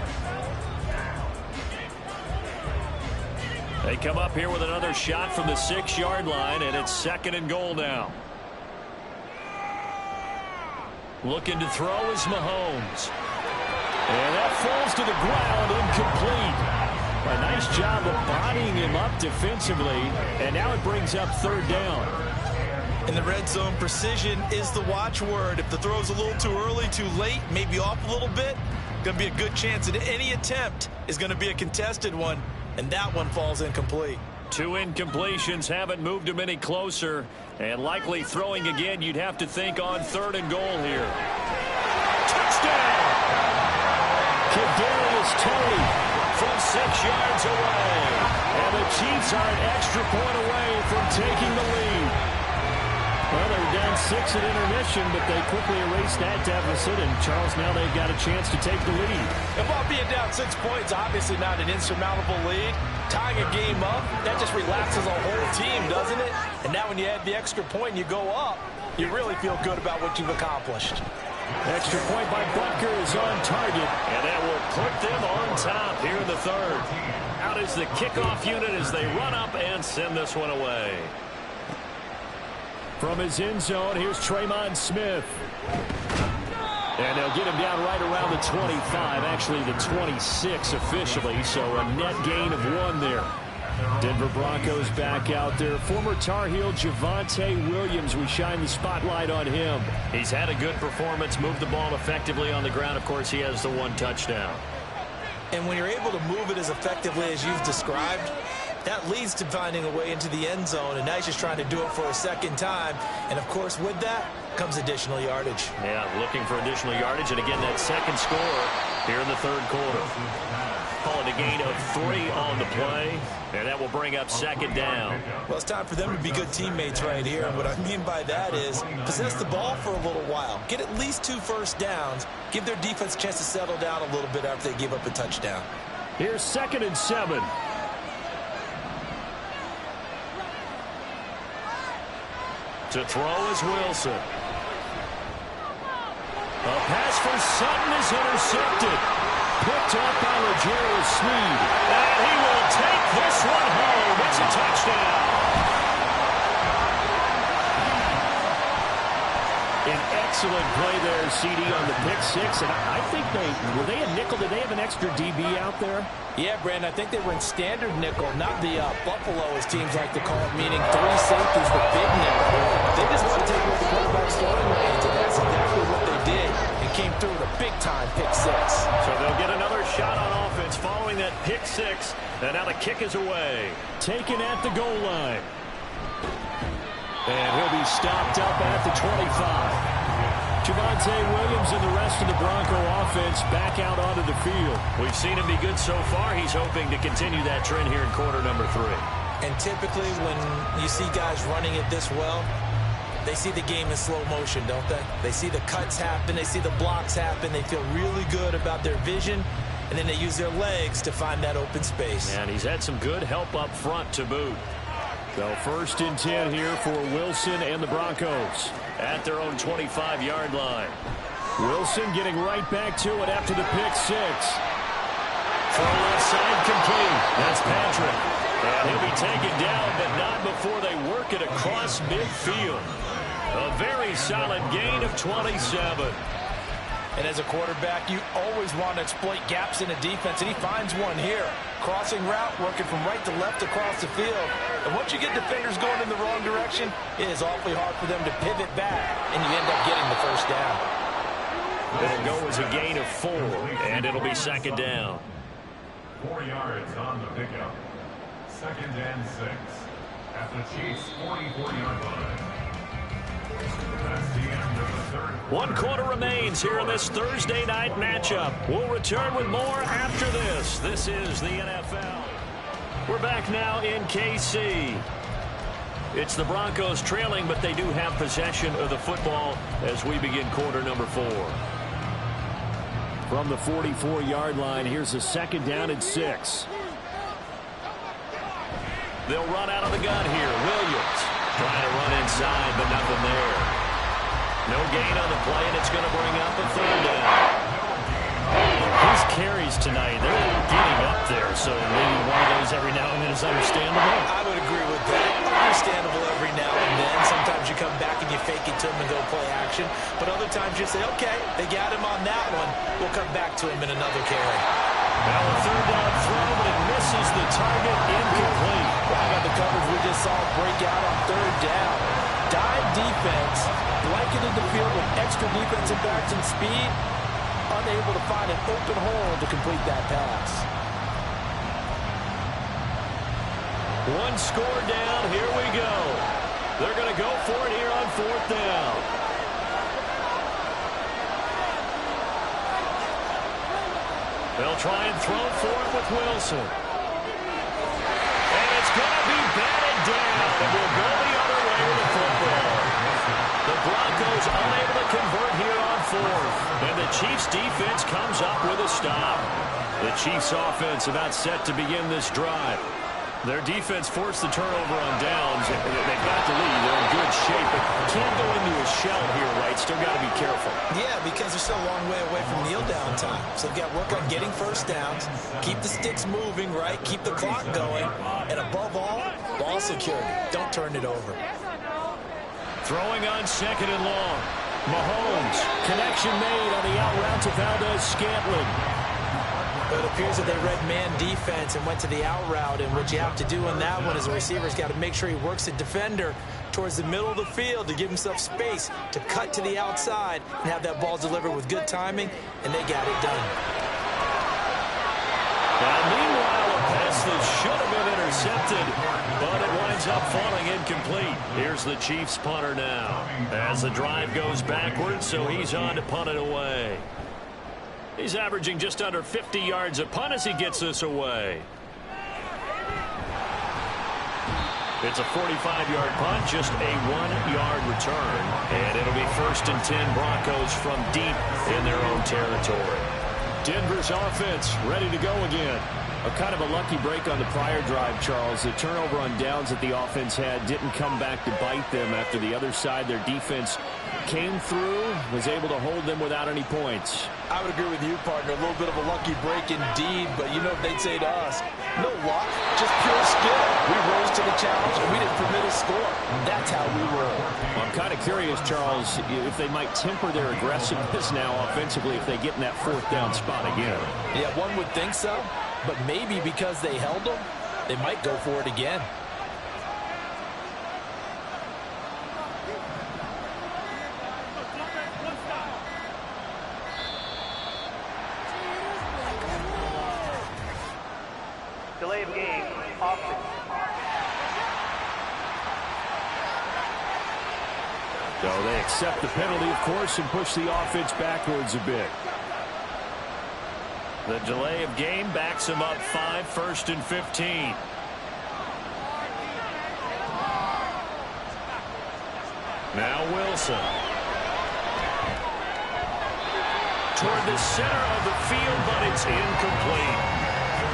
They come up here with another shot from the 6-yard line, and it's 2nd and goal now. Looking to throw is Mahomes. And that falls to the ground, incomplete. A nice job of bodying him up defensively, and now it brings up 3rd down. In the red zone, precision is the watchword. If the throw's a little too early, too late, maybe off a little bit, going to be a good chance that any attempt is going to be a contested one. And that one falls incomplete. 2 incompletions haven't moved him any closer. And likely throwing again, you'd have to think on 3rd and goal here. Touchdown! Kadarius Toney from 6 yards away. And the Chiefs are an extra point away from taking the lead. Well, they were down 6 at intermission, but they quickly erased that deficit. And, Charles, now they've got a chance to take the lead. And while being down 6 points, obviously not an insurmountable lead, tying a game up, that just relaxes a whole team, doesn't it? And now when you add the extra point and you go up, you really feel good about what you've accomplished. Extra point by Butker is on target. And that will put them on top here in the 3rd. Out is the kickoff unit as they run up and send this one away. From his end zone, here's Traymon Smith. And they'll get him down right around the 25, actually the 26 officially, so a net gain of 1 there. Denver Broncos back out there. Former Tar Heel Javonte Williams, we shine the spotlight on him. He's had a good performance, moved the ball effectively on the ground. Of course, he has the 1 touchdown. And when you're able to move it as effectively as you've described, that leads to finding a way into the end zone, and now he's just trying to do it for a 2nd time. And, of course, with that comes additional yardage. Yeah, looking for additional yardage, and again, that 2nd score here in the 3rd quarter. Calling a gain of 3 on the play, and that will bring up 2nd down. Well, it's time for them to be good teammates right here, and what I mean by that is possess the ball for a little while, get at least 2 first downs, give their defense a chance to settle down a little bit after they give up a touchdown. Here's 2nd and 7. To throw is Wilson. A pass for Sutton is intercepted. Picked up by L'Jarius Sneed. And he will take this one home. It's a touchdown. An excellent play there, CD, on the pick 6. And I think were they a nickel? Did they have an extra DB out there? Yeah, Brandon, I think they were in standard nickel, not the Buffalo, as teams like to call it, meaning 3 safeties with big nickel. They just want to take away the quarterback's throwing range, and that's exactly what they did. And came through with a big-time pick 6. So they'll get another shot on offense following that pick 6. And now the kick is away. Taken at the goal line. And he'll be stopped up at the 25. Javonte Williams and the rest of the Bronco offense back out onto the field. We've seen him be good so far. He's hoping to continue that trend here in quarter number 3. And typically when you see guys running it this well, they see the game in slow motion, don't they? They see the cuts happen. They see the blocks happen. They feel really good about their vision. And then they use their legs to find that open space. And he's had some good help up front to boot. So 1st and 10 here for Wilson and the Broncos at their own 25-yard line. Wilson getting right back to it after the pick 6. From left side, complete. That's Patrick. And he'll be taken down, but not before they work it across midfield. A very solid gain of 27. And as a quarterback, you always want to exploit gaps in a defense, and he finds one here. Crossing route, working from right to left across the field. And once you get defenders going in the wrong direction, it is awfully hard for them to pivot back, and you end up getting the first down. It'll go as a gain of 4, and it'll be 2nd down. 4 yards on the pickup. 2nd and 6 at the Chiefs' 44-yard line. That's the end of the 3rd. 1 quarter remains here in this Thursday night matchup. We'll return with more after this. This is the NFL. We're back now in KC. It's the Broncos trailing, but they do have possession of the football as we begin quarter number 4. From the 44-yard line, here's a 2nd down and 6. They'll run out of the gun here. Williams trying to run inside, but nothing there. No gain on the play, and it's going to bring up a 3rd down. His carries tonight, they're getting up there, so maybe one of those every now and then is understandable. I would agree with that. Understandable every now and then. Sometimes you come back and you fake it to him and go play action. But other times you say, okay, they got him on that one. We'll come back to him in another carry. Now a 3rd down throw, but it misses the target. Incomplete. How about the coverage we just saw break out on 3rd down? Dime defense, blanketed the field with extra defensive backs and speed, unable to find an open hole to complete that pass. 1 score down. Here we go. They're going to go for it here on 4th down. They'll try and throw for it with Wilson. And it's going to be batted down. And we'll go the other way with the football. The Broncos unable to convert here on 4th. And the Chiefs defense comes up with a stop. The Chiefs offense about set to begin this drive. Their defense forced the turnover on downs. They've got the lead. They're in good shape, but can't go into a shell here, right? Still got to be careful. Yeah, because they're still a long way away from kneel down time. So they've got to work on getting first downs, keep the sticks moving, right? Keep the clock going. And above all, ball security. Don't turn it over. Throwing on 2nd and long. Mahomes, connection made on the out route to Valdez-Scantling. But it appears that they read man defense and went to the out route, and what you have to do in that one is a receiver's got to make sure he works the defender towards the middle of the field to give himself space to cut to the outside and have that ball delivered with good timing, and they got it done. Now, meanwhile, a pass that should have been intercepted, but it winds up falling incomplete. Here's the Chiefs punter now as the drive goes backwards, so he's on to punt it away. He's averaging just under 50 yards a punt as he gets this away. It's a 45-yard punt, just a 1-yard return. And it'll be 1st and 10 Broncos from deep in their own territory. Denver's offense ready to go again. A kind of a lucky break on the prior drive, Charles. The turnover on downs that the offense had didn't come back to bite them after the other side. Their defense came through, was able to hold them without any points. I would agree with you, partner. A little bit of a lucky break indeed, but you know what they'd say to us? No luck, just pure skill. We rose to the challenge, and we didn't permit a score. That's how we roll. Well, I'm kind of curious, Charles, if they might temper their aggressiveness now offensively if they get in that 4th down spot again. Yeah, one would think so, but maybe because they held them, they might go for it again. Delay of game, offense. So they accept the penalty, of course, and push the offense backwards a bit. The delay of game backs him up 5, 1st and 15. Now Wilson. Toward the center of the field, but it's incomplete.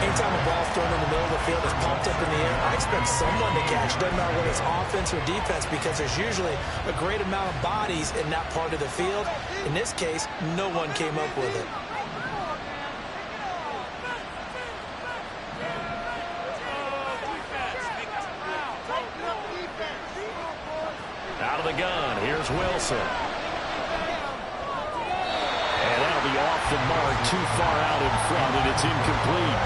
Anytime a ball's thrown in the middle of the field, it's popped up in the air, I expect someone to catch. Doesn't matter whether it's offense or defense, because there's usually a great amount of bodies in that part of the field. In this case, no one came up with it. Out of the gun, here's Wilson. And that'll be off the mark, too far out in front, and it's incomplete.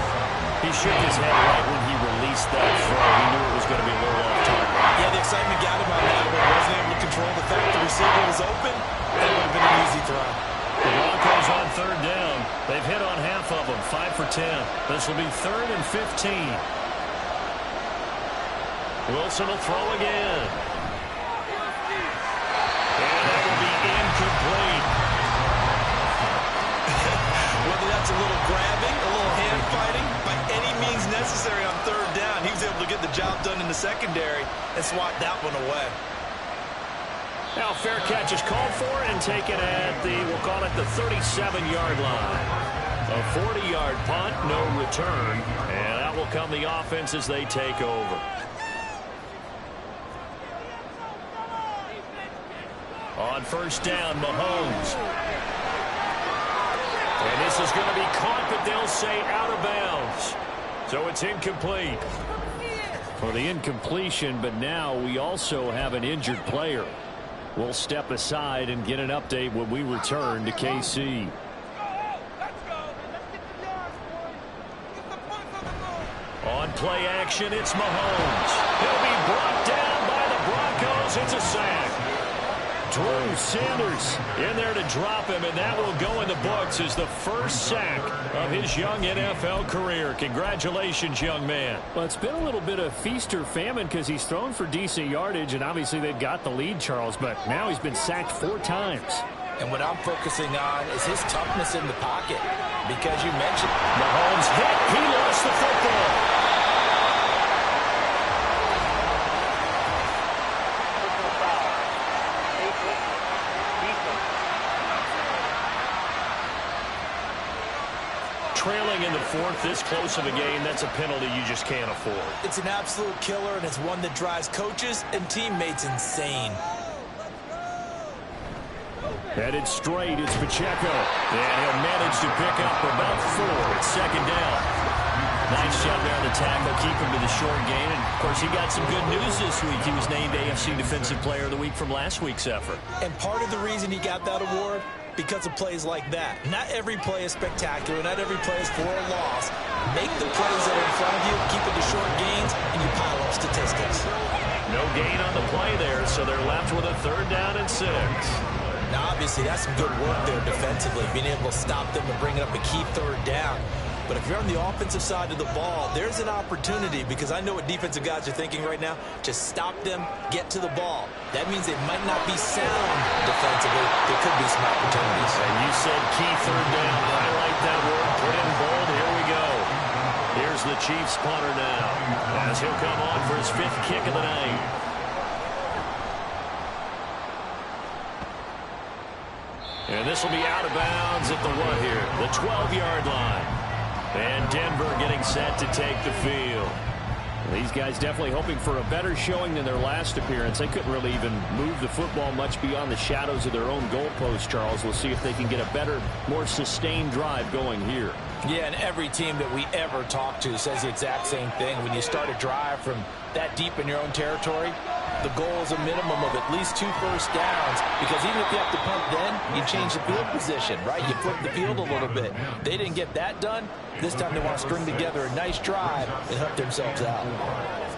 He shook his head right when he released that throw. He knew it was going to be a little off target. Yeah, the excitement got him on that, but wasn't able to control the fact the receiver was open. That would have been an easy throw. The Broncos on 3rd down. They've hit on half of them, 5 for 10. This will be 3rd and 15. Wilson will throw again. And that will be incomplete. Whether that's a little grabbing, a little hand fighting, by any means necessary on 3rd down, he was able to get the job done in the secondary and swat that one away. Now fair catch is called for and taken at the, we'll call it the 37-yard line. A 40-yard punt, no return. And out will come the offense as they take over. On 1st down, Mahomes. And this is going to be caught, but they'll say out of bounds. So it's incomplete. For the incompletion, but now we also have an injured player. We'll step aside and get an update when we return to KC. On play action, it's Mahomes. He'll be brought down by the Broncos. It's a sack. Drew Sanders in there to drop him, and that will go in the books as the first sack of his young NFL career. Congratulations, young man. Well, it's been a little bit of feast or famine because he's thrown for decent yardage, and obviously they've got the lead, Charles, but now he's been sacked 4 times. And what I'm focusing on is his toughness in the pocket, because you mentioned Mahomes hit. He lost the football. Trailing in the 4th, this close of a game, that's a penalty you just can't afford. It's an absolute killer, and it's one that drives coaches and teammates insane. Headed straight, it's Pacheco. And he'll manage to pick up about 4. It's 2nd down. Nice job there on the tackle, keep him to the short gain. And, of course, he got some good news this week. He was named AFC Defensive Player of the Week from last week's effort. And part of the reason he got that award, because of plays like that. Not every play is spectacular. Not every play is for a loss. Make the plays that are in front of you, keep it to short gains, and you pile up statistics. No gain on the play there, so they're left with a 3rd down and 6. Now, obviously, that's some good work there defensively, being able to stop them and bring up a key 3rd down. But if you're on the offensive side of the ball, there's an opportunity, because I know what defensive guys are thinking right now. Just stop them, get to the ball. That means they might not be sound defensively. There could be some opportunities. And you said key 3rd down. Highlight that word. Put in bold. Here we go. Here's the Chiefs punter now, as he'll come on for his 5th kick of the night. And this will be out of bounds at the what here? The 12-yard line. And Denver getting set to take the field. These guys definitely hoping for a better showing than their last appearance. They couldn't really even move the football much beyond the shadows of their own goalpost, Charles. We'll see if they can get a better, more sustained drive going here. Yeah, and every team that we ever talk to says the exact same thing. When you start a drive from that deep in your own territory, the goal is a minimum of at least 2 first downs, because even if you have to punt then, you change the field position, right? You flip the field a little bit. They didn't get that done. This time they want to string together a nice drive and help themselves out.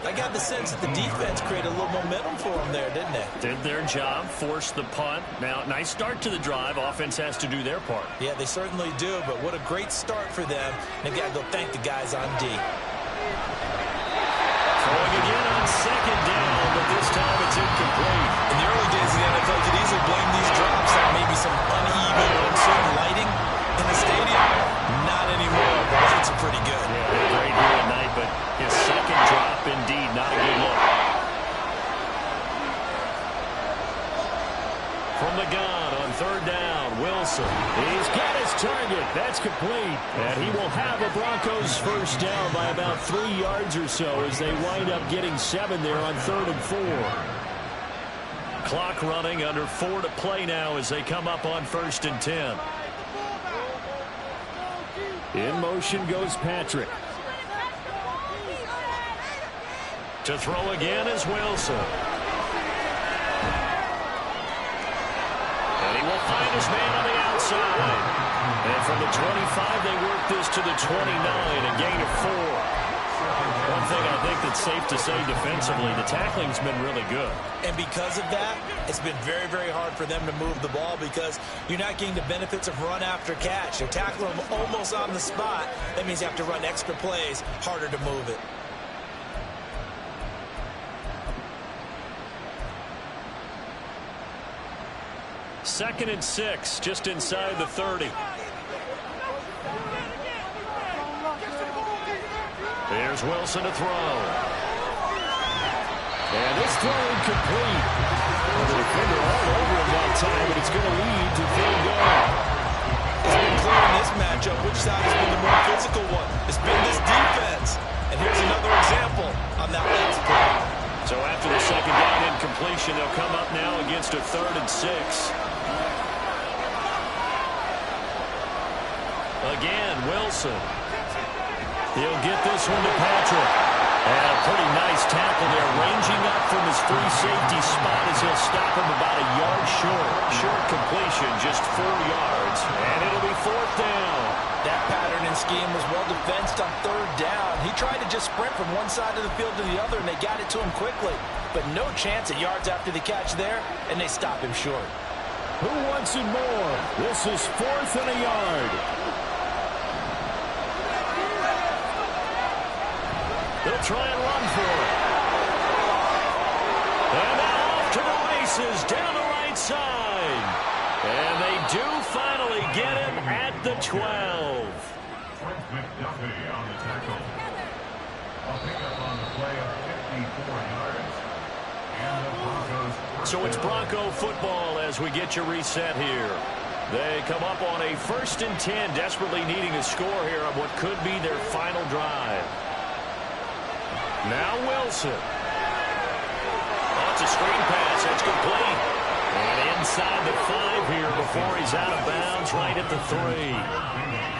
I got the sense that the defense created a little momentum for them there, didn't they? Did their job, forced the punt. Now, nice start to the drive. Offense has to do their part. Yeah, they certainly do, but what a great start for them. They've got to go thank the guys on D. Throwing again on 2nd down, but this time it's incomplete. In the early days of the NFL, you could pretty good. Yeah, they're great here tonight, but his second drop, indeed, not a good look. From the gun on third down, Wilson. He's got his target. That's complete. And he will have a Broncos first down by about 3 yards or so as they wind up getting 7 there on 3rd and 4. Clock running, under 4 to play now as they come up on 1st and 10. In motion goes Patrick. To throw again is Wilson. And he will find his man on the outside. And from the 25, they work this to the 29, a gain of 4. One thing I think that's safe to say defensively, the tackling's been really good. And because of that, it's been very, very hard for them to move the ball because you're not getting the benefits of run after catch. They're tackling them almost on the spot. That means you have to run extra plays, harder to move it. Second and 6, just inside the 30. There's Wilson to throw. And this throw incomplete. The defender all over him that time, but it's going to lead to 3rd down. It's been clear in this matchup which side has been the more physical one. It's been this defense. And here's another example on that last play. So after the second down incompletion, they'll come up now against a 3rd and 6. Again, Wilson. He'll get this one to Patrick. And a pretty nice tackle there, ranging up from his free safety spot as he'll stop him about a yard short. Short completion, just 4 yards. And it'll be 4th down. That pattern and scheme was well defensed on 3rd down. He tried to just sprint from one side of the field to the other, and they got it to him quickly. But no chance at yards after the catch there, and they stop him short. Who wants it more? This is 4th and a yard. They'll try and run for it. And now off to the races down the right side. And they do finally get him at the 12. Trent McDuffie on the tackle. A pickup on the play of 54 yards. And the Broncos. So it's Bronco football as we get you reset here. They come up on a 1st and 10, desperately needing a score here on what could be their final drive. Now Wilson. Oh, it's a screen pass. That's complete. And inside the 5 here before he's out of bounds, right at the 3.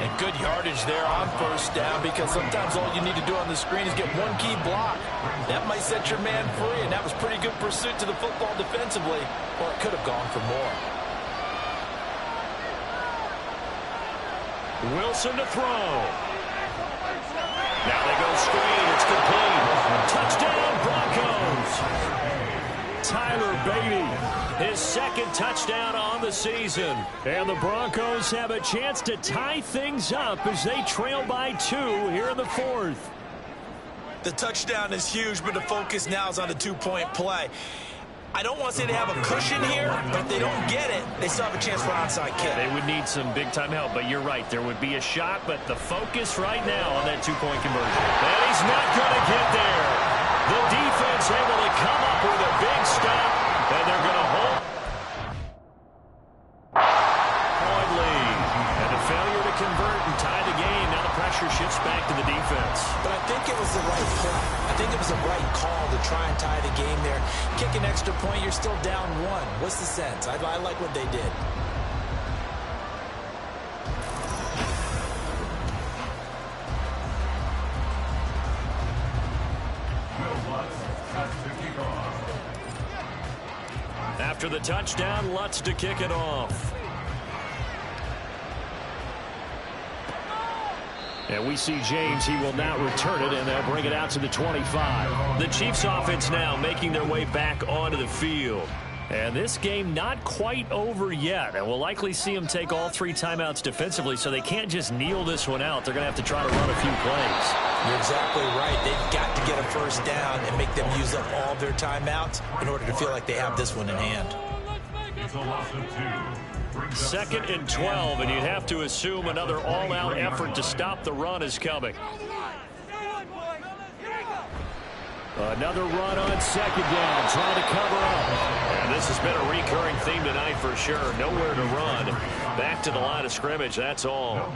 And good yardage there on 1st down because sometimes all you need to do on the screen is get one key block. That might set your man free, and that was pretty good pursuit to the football defensively, or it could have gone for more. Wilson to throw. Now they go screen. It's complete. Touchdown, Broncos. Tyler Beatty, his 2nd touchdown on the season. And the Broncos have a chance to tie things up as they trail by 2 here in the 4th. The touchdown is huge, but the focus now is on the 2-point play. I don't want to say they have a cushion here, but if they don't get it, they still have a chance for an onside kick. They would need some big-time help, but you're right. There would be a shot, but the focus right now on that 2-point conversion. And he's not going to get there. The defense able to come up with a big stop, and they're going to hold. Point lead. And a failure to convert and tie the game. Now the pressure shifts back to the defense. But I think it was the right play. I think it was the right call to try and tie the game there. Kick an extra point, you're still down 1. What's the sense? I like what they did. After the touchdown, Lutz to kick it off. And we see James. He will not return it, and they'll bring it out to the 25. The Chiefs offense now making their way back onto the field. And this game not quite over yet. And we'll likely see them take all 3 timeouts defensively, so they can't just kneel this one out. They're going to have to try to run a few plays. You're exactly right. They've got to get a first down and make them use up all their timeouts in order to feel like they have this one in hand. It's a loss of 2. 2nd and 12, and you'd have to assume another all-out effort to stop the run is coming. Another run on 2nd down, trying to cover up. And this has been a recurring theme tonight for sure. Nowhere to run. Back to the line of scrimmage, that's all.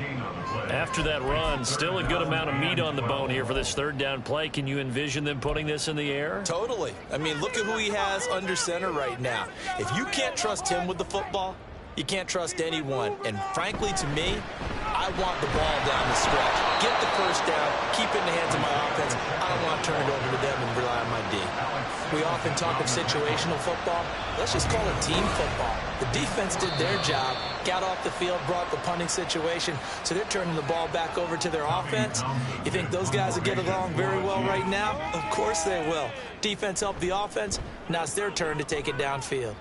After that run, still a good amount of meat on the bone here for this 3rd down play. Can you envision them putting this in the air? Totally. I mean, look at who he has under center right now. If you can't trust him with the football, you can't trust anyone. And frankly, to me, I want the ball down the stretch. Get the first down, keep it in the hands of my offense. I don't want to turn it over to them and rely on my D. We often talk of situational football. Let's just call it team football. The defense did their job, got off the field, brought the punting situation, so they're turning the ball back over to their offense. You think those guys will get along very well right now? Of course they will. Defense helped the offense. Now it's their turn to take it downfield.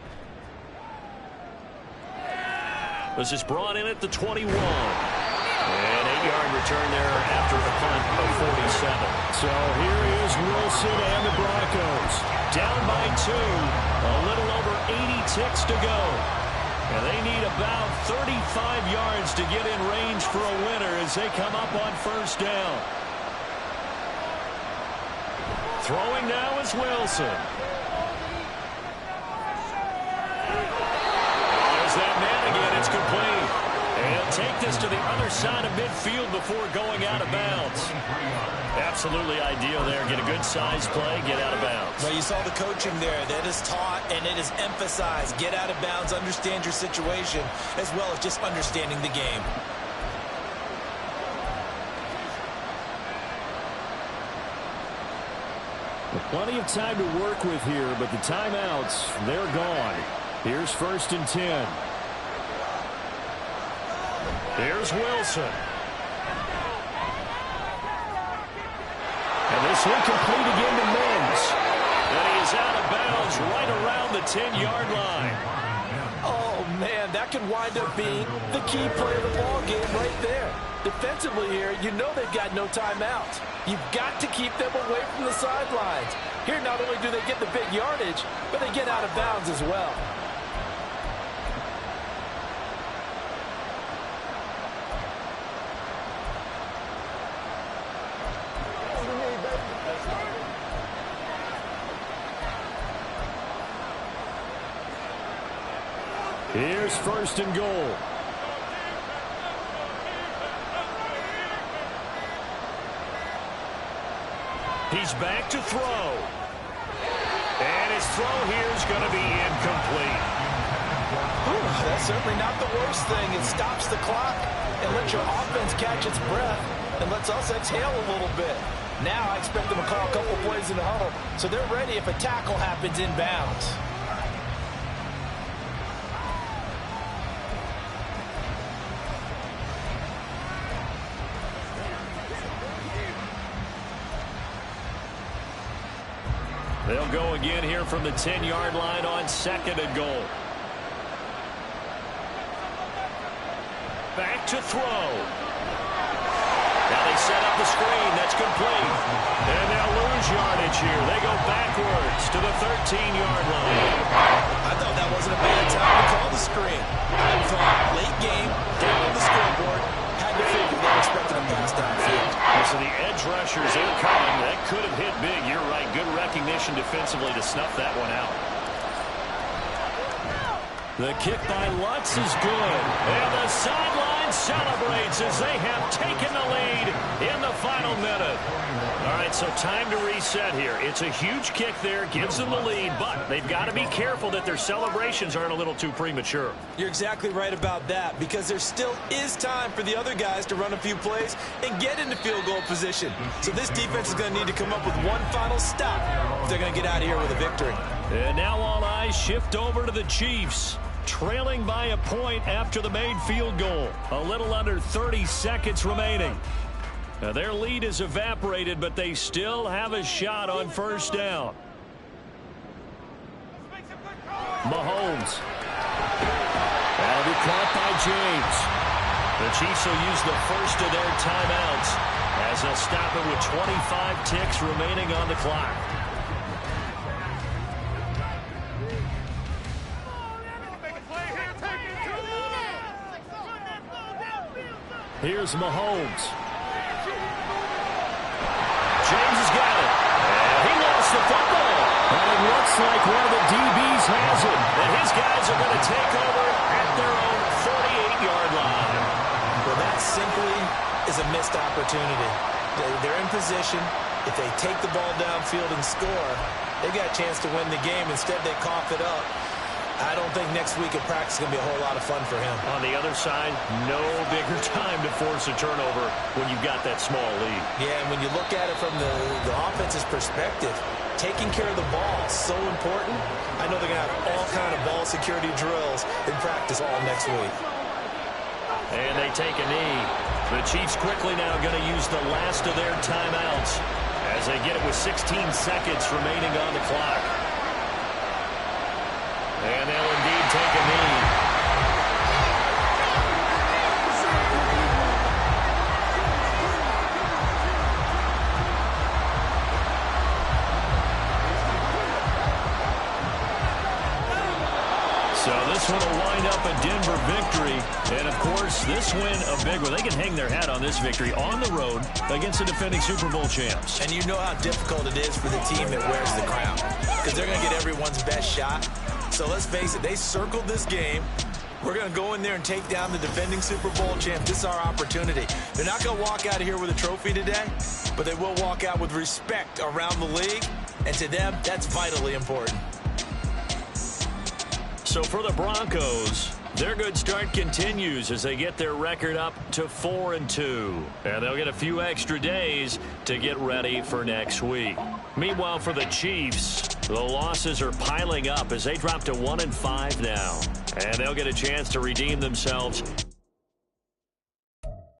This is brought in at the 21. And 8-yard return there after the punt of 47. So here is Wilson and the Broncos. Down by 2. A little over 80 ticks to go. And they need about 35 yards to get in range for a winner as they come up on 1st down. Throwing now is Wilson. There's that man again. It's complete. And he'll take this to the other side of midfield before going out of bounds. Absolutely ideal there. Get a good size play, get out of bounds. Well, you saw the coaching there. That is taught and it is emphasized. Get out of bounds, understand your situation, as well as just understanding the game. Plenty of time to work with here, but the timeouts, they're gone. Here's 1st and 10. Here's Wilson. And this one complete again to Mims. And he is out of bounds right around the 10-yard line. Oh, man, that could wind up being the key play of the ball game right there. Defensively here, you know they've got no timeouts. You've got to keep them away from the sidelines. Here, not only do they get the big yardage, but they get out of bounds as well. Here's 1st and goal. He's back to throw. And his throw here is going to be incomplete. That's certainly not the worst thing. It stops the clock and lets your offense catch its breath and lets us exhale a little bit. Now I expect them to call a couple plays in the huddle so they're ready if a tackle happens inbounds. They'll go again here from the 10-yard line on 2nd and goal. Back to throw. Now they set up the screen. That's complete. And they'll lose yardage here. They go backwards to the 13-yard line. I thought that wasn't a bad time to call the screen. I thought late game, down on the scoreboard, had to figure they expected a pass downfield. So the edge rushers incoming. That could have hit big. You're right. Good recognition defensively to snuff that one out. The kick by Lutz is good. And the sideline celebrates as they have taken the lead in the final minute. All right, so time to reset here. It's a huge kick there, gives them the lead, but they've got to be careful that their celebrations aren't a little too premature. You're exactly right about that, because there still is time for the other guys to run a few plays and get into field goal position. So this defense is going to need to come up with one final stop if they're going to get out of here with a victory. And now all eyes shift over to the Chiefs, trailing by a point after the made field goal. A little under 30 seconds remaining. Now their lead is evaporated, but they still have a shot on 1st down. Mahomes. That'll be caught by James. The Chiefs will use the first of their timeouts as they'll stop it with 25 ticks remaining on the clock. Here's Mahomes. James has got it. And he lost the football. And it looks like one of the DBs has it. And his guys are going to take over at their own 48-yard line. Well, that simply is a missed opportunity. They're in position. If they take the ball downfield and score, they got a chance to win the game. Instead, they cough it up. I don't think next week at practice is going to be a whole lot of fun for him. On the other side, no bigger time to force a turnover when you've got that small lead. Yeah, and when you look at it from the offense's perspective, taking care of the ball is so important. I know they're going to have all kind of ball security drills in practice all next week. And they take a knee. The Chiefs quickly now going to use the last of their timeouts as they get it with 16 seconds remaining on the clock. And they'll indeed take a knee. So this one will wind up a Denver victory. And, of course, this win a big one. They can hang their hat on this victory on the road against the defending Super Bowl champs. And you know how difficult it is for the team that wears the crown, because they're going to get everyone's best shot. So let's face it, they circled this game. We're going to go in there and take down the defending Super Bowl champ. This is our opportunity. They're not going to walk out of here with a trophy today, but they will walk out with respect around the league. And to them, that's vitally important. So for the Broncos, their good start continues as they get their record up to 4-2. And they'll get a few extra days to get ready for next week. Meanwhile, for the Chiefs, the losses are piling up as they drop to 1-5 now. And they'll get a chance to redeem themselves